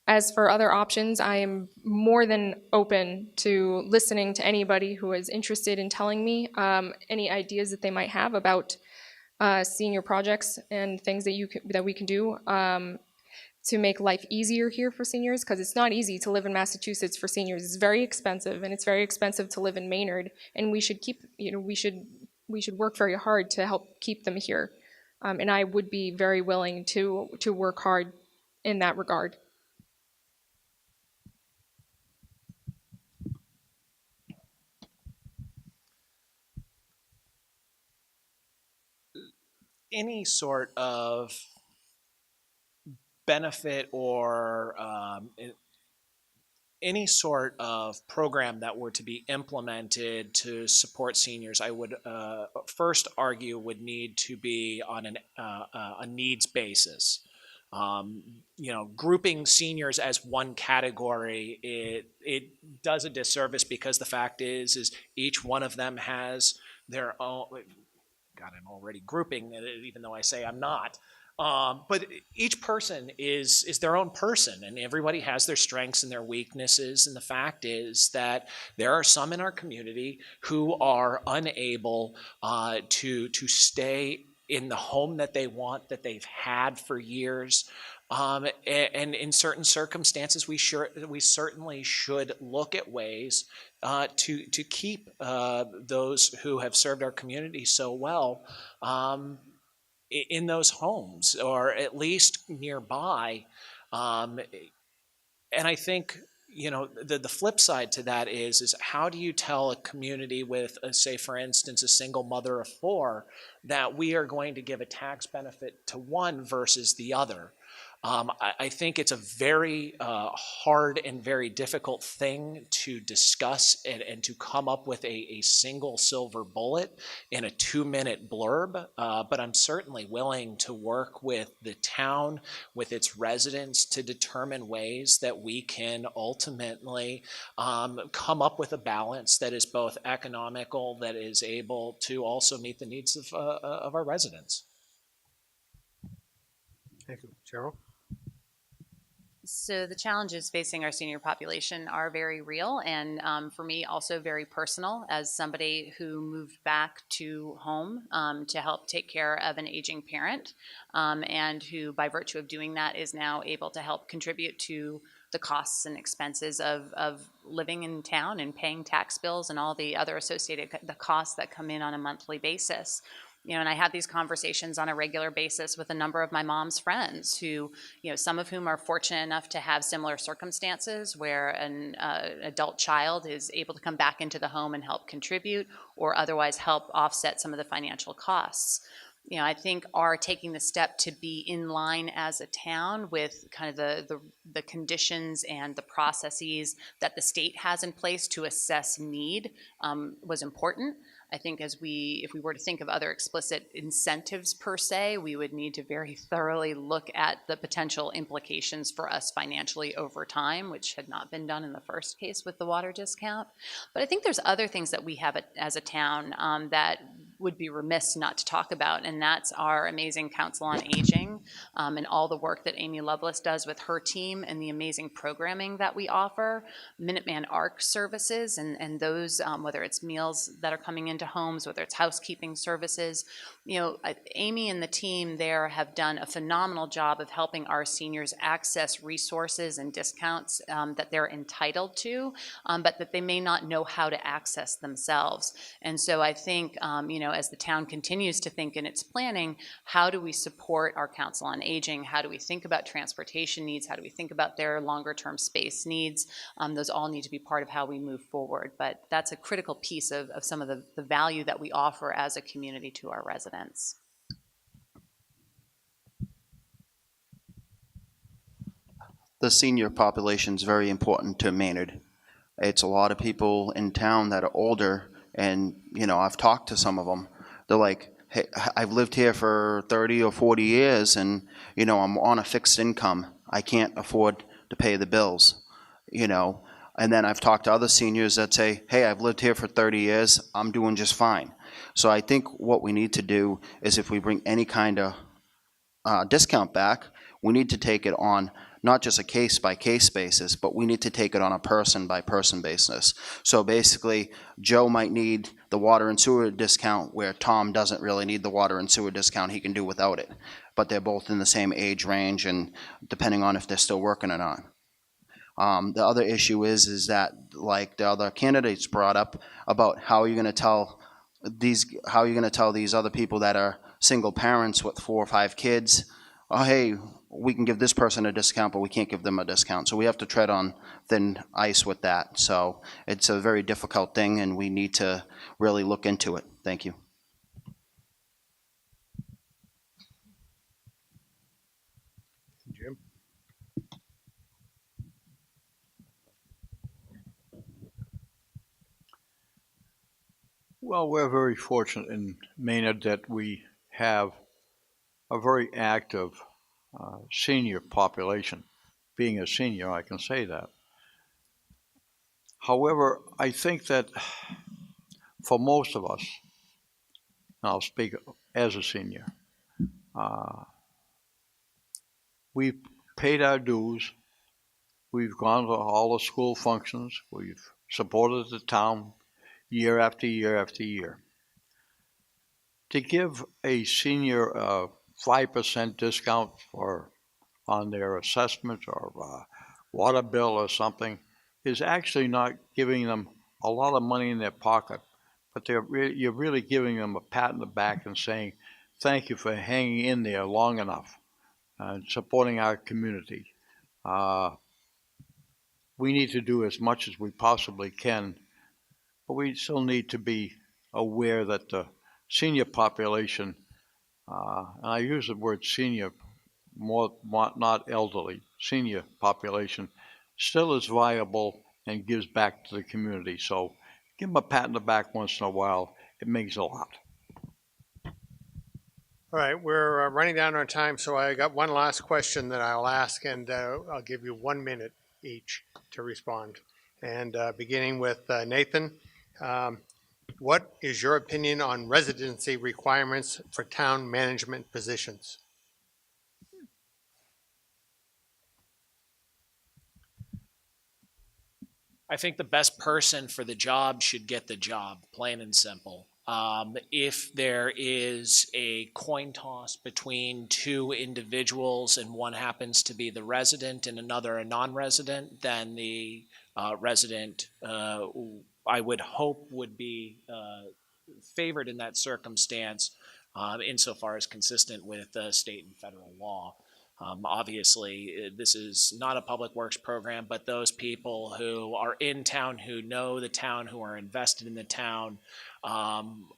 As for other options, I am more than open to listening to anybody who is interested in telling me any ideas that they might have about senior projects and things that we can do to make life easier here for seniors, because it's not easy to live in Massachusetts for seniors. It's very expensive, and it's very expensive to live in Maynard, and we should work very hard to help keep them here. And I would be very willing to work hard in that regard. Any sort of benefit or any sort of program that were to be implemented to support seniors, I would first argue would need to be on a needs basis. Grouping seniors as one category, it does a disservice, because the fact is each one of them has their own. God, I'm already grouping, even though I say I'm not. But each person is their own person, and everybody has their strengths and their weaknesses. And the fact is that there are some in our community who are unable to stay in the home that they want, that they've had for years. And in certain circumstances, we certainly should look at ways to keep those who have served our community so well in those homes, or at least nearby. And I think the flip side to that is how do you tell a community with, say, for instance, a single mother of four, that we are going to give a tax benefit to one versus the other? I think it's a very hard and very difficult thing to discuss and to come up with a single silver bullet in a 2-minute blurb, but I'm certainly willing to work with the town, with its residents, to determine ways that we can ultimately come up with a balance that is both economical, that is able to also meet the needs of our residents. Thank you. Cheryl? So the challenges facing our senior population are very real, and for me also very personal, as somebody who moved back to home to help take care of an aging parent, and who by virtue of doing that is now able to help contribute to the costs and expenses of living in town and paying tax bills and all the other associated costs that come in on a monthly basis. And I have these conversations on a regular basis with a number of my mom's friends who, some of whom are fortunate enough to have similar circumstances where an adult child is able to come back into the home and help contribute, or otherwise help offset some of the financial costs. I think are taking the step to be in line as a town with kind of the conditions and the processes that the state has in place to assess need was important. I think if we were to think of other explicit incentives per se, we would need to very thoroughly look at the potential implications for us financially over time, which had not been done in the first case with the water discount. But I think there's other things that we have as a town that would be remiss not to talk about, and that's our amazing Council on Aging and all the work that Amy Lovelace does with her team and the amazing programming that we offer. Minuteman ARC services and those, whether it's meals that are coming into homes, whether it's housekeeping services. Amy and the team there have done a phenomenal job of helping our seniors access resources and discounts that they're entitled to, but that they may not know how to access themselves. And so I think, as the town continues to think in its planning, how do we support our Council on Aging? How do we think about transportation needs? How do we think about their longer term space needs? Those all need to be part of how we move forward. But that's a critical piece of some of the value that we offer as a community to our residents. The senior population is very important to Maynard. It's a lot of people in town that are older, and I've talked to some of them. They're like, hey, I've lived here for 30 or 40 years, and I'm on a fixed income. I can't afford to pay the bills. And then I've talked to other seniors that say, hey, I've lived here for 30 years, I'm doing just fine. So I think what we need to do is, if we bring any kind of discount back, we need to take it on not just a case-by-case basis, but we need to take it on a person-by-person basis. So basically, Joe might need the water and sewer discount where Tom doesn't really need the water and sewer discount. He can do without it. But they're both in the same age range, and depending on if they're still working or not. The other issue is that, like the other candidates brought up, about how you're going to tell these other people that are single parents with 4 or 5 kids, oh, hey, we can give this person a discount, but we can't give them a discount. So we have to tread on thin ice with that. So it's a very difficult thing, and we need to really look into it. Thank you. Jim? Well, we're very fortunate in Maynard that we have a very active senior population. Being a senior, I can say that. However, I think that for most of us, and I'll speak as a senior, we've paid our dues. We've gone to all the school functions. We've supported the town year after year after year. To give a senior a 5% discount on their assessment or water bill or something is actually not giving them a lot of money in their pocket, but you're really giving them a pat on the back and saying, thank you for hanging in there long enough and supporting our community. We need to do as much as we possibly can, but we still need to be aware that the senior population, and I use the word senior more, not elderly, senior population, still is viable and gives back to the community. So give them a pat on the back once in a while. It makes a lot. All right, we're running down on time, so I got one last question that I'll ask, and I'll give you 1 minute each to respond. And beginning with Nathan, what is your opinion on residency requirements for town management positions? I think the best person for the job should get the job, plain and simple. If there is a coin toss between 2 individuals and one happens to be the resident and another a non-resident, then the resident, I would hope, would be favored in that circumstance, insofar as consistent with state and federal law. Obviously, this is not a public works program, but those people who are in town, who know the town, who are invested in the town,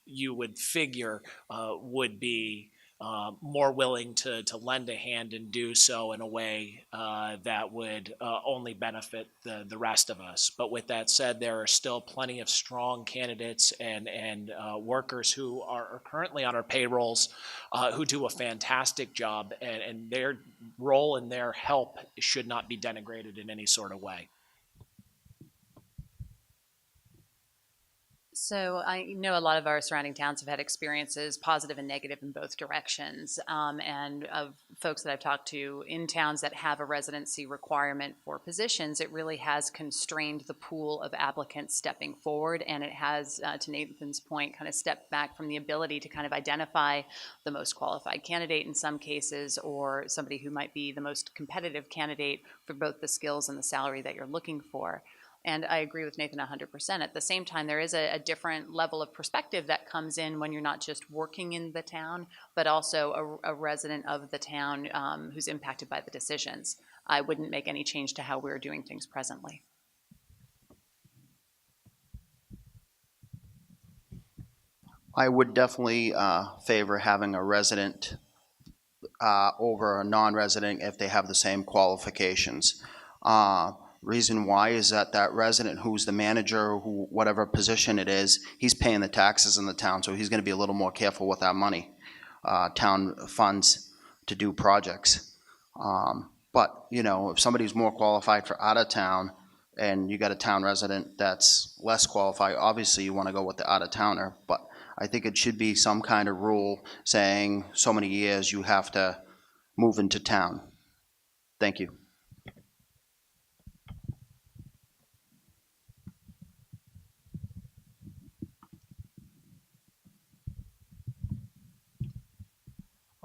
you would figure would be more willing to lend a hand and do so in a way that would only benefit the rest of us. But with that said, there are still plenty of strong candidates and workers who are currently on our payrolls who do a fantastic job, and their role and their help should not be denigrated in any sort of way. So I know a lot of our surrounding towns have had experiences, positive and negative in both directions. And of folks that I've talked to in towns that have a residency requirement for positions, it really has constrained the pool of applicants stepping forward. And it has, to Nathan's point, kind of stepped back from the ability to kind of identify the most qualified candidate in some cases, or somebody who might be the most competitive candidate for both the skills and the salary that you're looking for. And I agree with Nathan 100%. At the same time, there is a different level of perspective that comes in when you're not just working in the town, but also a resident of the town who's impacted by the decisions. I wouldn't make any change to how we're doing things presently. I would definitely favor having a resident over a non-resident if they have the same qualifications. Reason why is that resident who's the manager, who whatever position it is, he's paying the taxes in the town, so he's going to be a little more careful with that money, town funds to do projects. But you know, if somebody's more qualified for out of town, and you got a town resident that's less qualified, obviously you want to go with the out of towner. But I think it should be some kind of rule saying so many years you have to move into town. Thank you.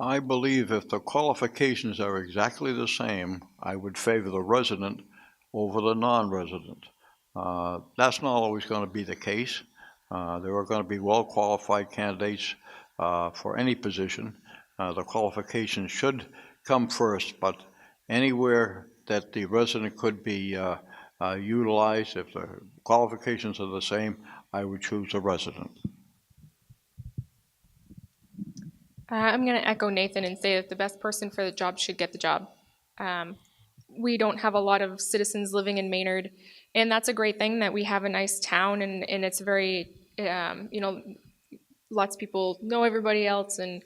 I believe if the qualifications are exactly the same, I would favor the resident over the non-resident. That's not always going to be the case. There are going to be well-qualified candidates for any position. The qualifications should come first, but anywhere that the resident could be utilized, if the qualifications are the same, I would choose a resident. I'm going to echo Nathan and say that the best person for the job should get the job. We don't have a lot of citizens living in Maynard, and that's a great thing that we have a nice town, and it's very, lots of people know everybody else and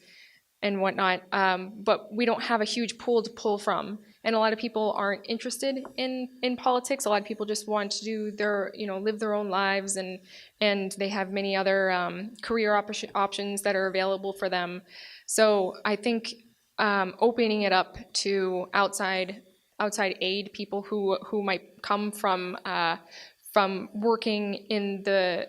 whatnot, but we don't have a huge pool to pull from. And a lot of people aren't interested in politics. A lot of people just want to do their, live their own lives, and they have many other career options that are available for them. So I think opening it up to outside aid, people who might come from working in the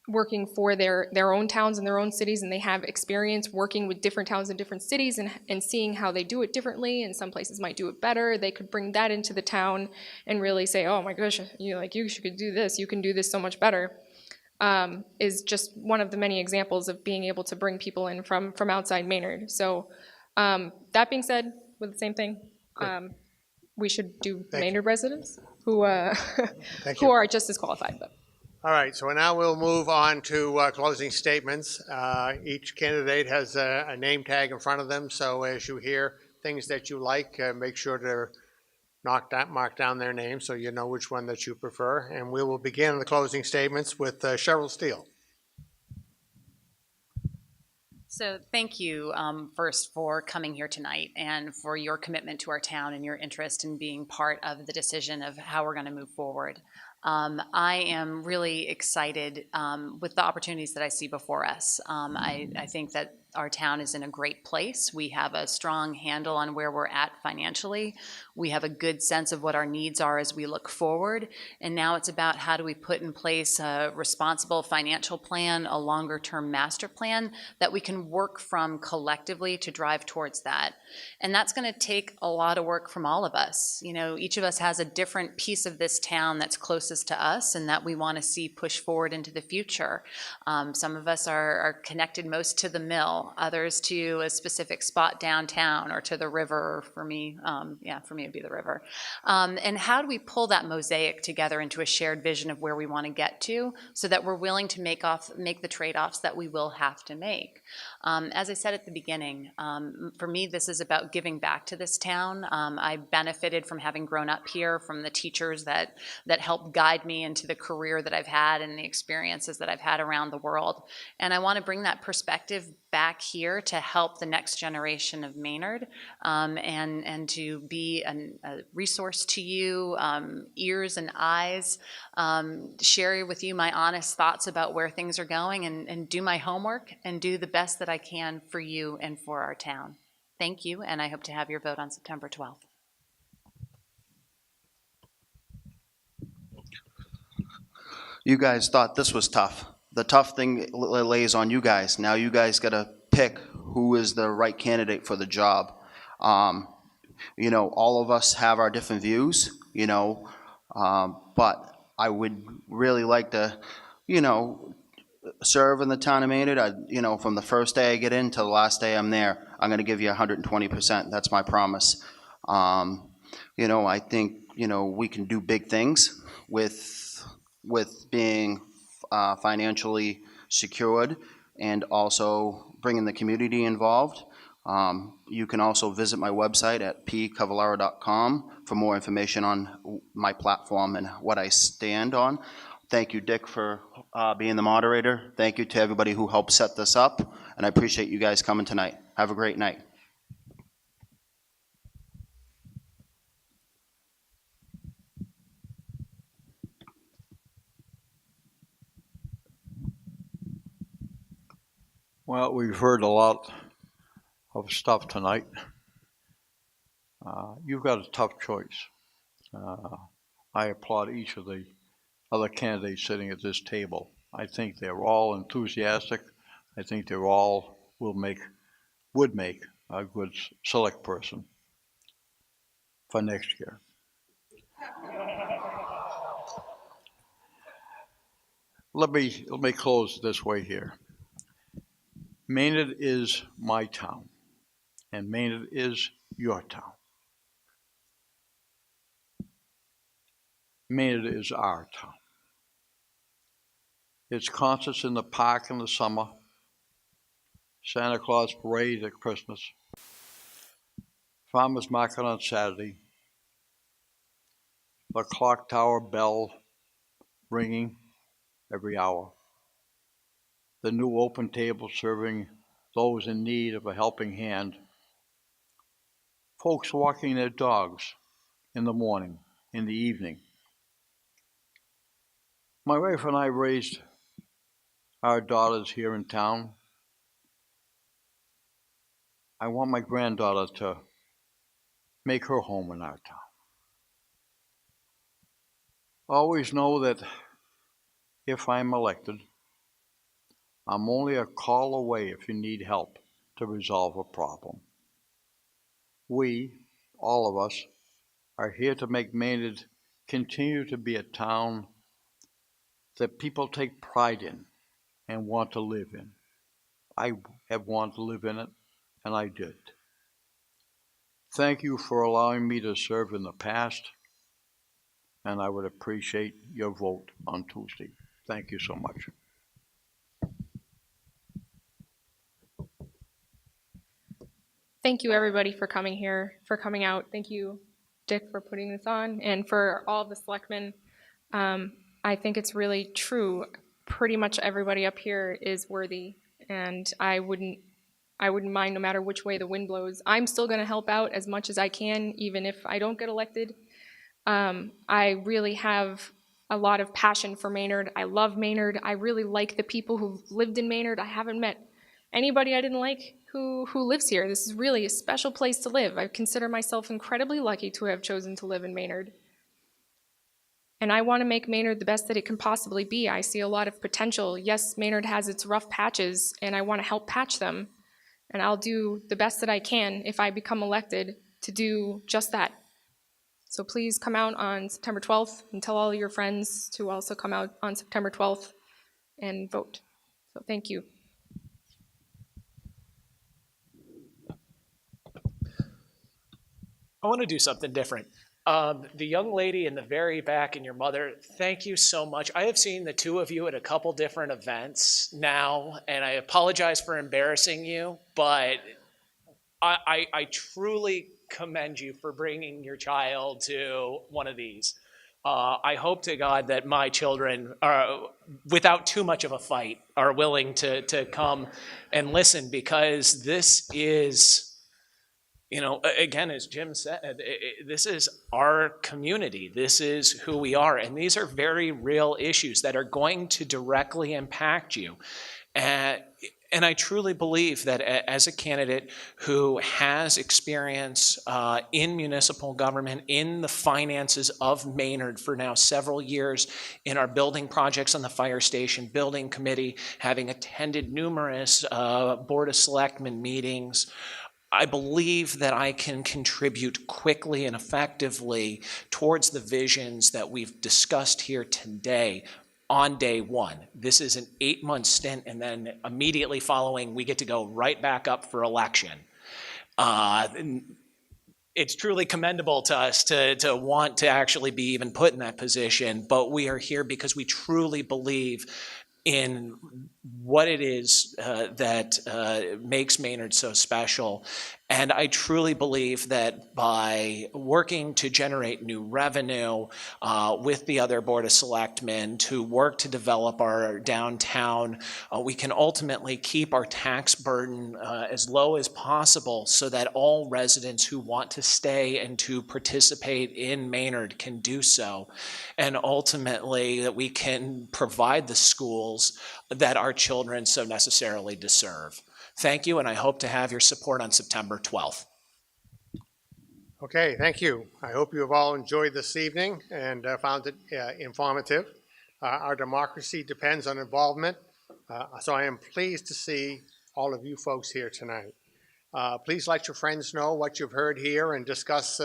working for their own towns and their own cities, and they have experience working with different towns and different cities and seeing how they do it differently, and some places might do it better. They could bring that into the town and really say, oh my gosh, you should do this, you can do this so much better, is just one of the many examples of being able to bring people in from outside Maynard. So that being said, with the same thing, we should do Maynard residents who who are just as qualified. But. All right, so now we'll move on to closing statements. Each candidate has a name tag in front of them, so as you hear things that you like, make sure to mark down their name so you know which one that you prefer. And we will begin the closing statements with Cheryl Steele. So thank you first for coming here tonight and for your commitment to our town and your interest in being part of the decision of how we're going to move forward. I am really excited with the opportunities that I see before us. I think that our town is in a great place. We have a strong handle on where we're at financially. We have a good sense of what our needs are as we look forward. And now it's about how do we put in place a responsible financial plan, a longer-term master plan that we can work from collectively to drive towards that. And that's going to take a lot of work from all of us. Each of us has a different piece of this town that's closest to us and that we want to see push forward into the future. Some of us are connected most to the mill. mall, others to a specific spot downtown or to the river. For me, for me it'd be the river. And how do we pull that mosaic together into a shared vision of where we want to get to, so that we're willing to make the trade-offs that we will have to make? As I said at the beginning, for me, this is about giving back to this town. I benefited from having grown up here, from the teachers that helped guide me into the career that I've had and the experiences that I've had around the world. And I want to bring that perspective back here to help the next generation of Maynard, and to be a resource to you, ears and eyes, share with you my honest thoughts about where things are going, and do my homework and do the best that I can for you and for our town. Thank you, and I hope to have your vote on September 12th. You guys thought this was tough. The tough thing lays on you guys. Now you guys got to pick who is the right candidate for the job. You know, all of us have our different views, you know, but I would really like to, you know, serve in the town of Maynard. You know, from the first day I get in to the last day I'm there, I'm going to give you 120%. That's my promise. You know, I think, you know, we can do big things with being financially secured, and also bringing the community involved. You can also visit my website at pcavallaro.com for more information on my platform and what I stand on. Thank you, Dick, for being the moderator. Thank you to everybody who helped set this up, and I appreciate you guys coming tonight. Have a great night. Well, we've heard a lot of stuff tonight. You've got a tough choice. I applaud each of the other candidates sitting at this table. I think they're all enthusiastic. I think they're all would make a good select person for next year. Let me close this way here. Maynard is my town, and Maynard is your town. Maynard is our town. It's concerts in the park in the summer, Santa Claus parade at Christmas, farmers market on Saturday, the clock tower bell ringing every hour, the new open table serving those in need of a helping hand, folks walking their dogs in the morning, in the evening. My wife and I raised our daughters here in town. I want my granddaughter to make her home in our town. Always know that if I'm elected, I'm only a call away if you need help to resolve a problem. We, all of us, are here to make Maynard continue to be a town that people take pride in and want to live in. I have wanted to live in it, and I did. Thank you for allowing me to serve in the past, and I would appreciate your vote on Tuesday. Thank you so much. Thank you, everybody, for coming here, for coming out. Thank you, Dick, for putting this on, and for all the selectmen. I think it's really true. Pretty much everybody up here is worthy, and I wouldn't mind no matter which way the wind blows. I'm still going to help out as much as I can, even if I don't get elected. I really have a lot of passion for Maynard. I love Maynard. I really like the people who've lived in Maynard. I haven't met anybody I didn't like who lives here. This is really a special place to live. I consider myself incredibly lucky to have chosen to live in Maynard. And I want to make Maynard the best that it can possibly be. I see a lot of potential. Yes, Maynard has its rough patches, and I want to help patch them. And I'll do the best that I can if I become elected to do just that. So please come out on September 12th and tell all your friends to also come out on September 12th and vote. So thank you. I want to do something different. The young lady in the very back and your mother, thank you so much. I have seen the two of you at a couple different events now, and I apologize for embarrassing you, but I truly commend you for bringing your child to one of these. I hope to God that my children are, without too much of a fight, are willing to come and listen, because this is, again, as Jim said, this is our community. This is who we are. And these are very real issues that are going to directly impact you. And I truly believe that as a candidate who has experience in municipal government, in the finances of Maynard for now several years, in our building projects on the fire station, building committee, having attended numerous Board of Selectmen meetings, I believe that I can contribute quickly and effectively towards the visions that we've discussed here today on day one. This is an 8-month stint, and then immediately following, we get to go right back up for election. It's truly commendable to us to want to actually be even put in that position, but we are here because we truly believe in what it is that makes Maynard so special. And I truly believe that by working to generate new revenue with the other Board of Selectmen, to work to develop our downtown, we can ultimately keep our tax burden as low as possible, so that all residents who want to stay and to participate in Maynard can do so. And ultimately that we can provide the schools that our children so necessarily deserve. Thank you, and I hope to have your support on September 12th. Okay, thank you. I hope you have all enjoyed this evening and found it informative. Our democracy depends on involvement, so I am pleased to see all of you folks here tonight. Please let your friends know what you've heard here and discuss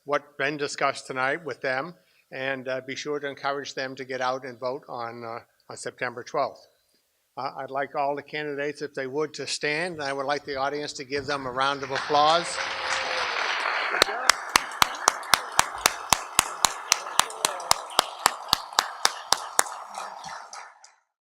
what's been discussed tonight with them, and be sure to encourage them to get out and vote on September 12th. I'd like all the candidates, if they would, to stand, and I would like the audience to give them a round of applause.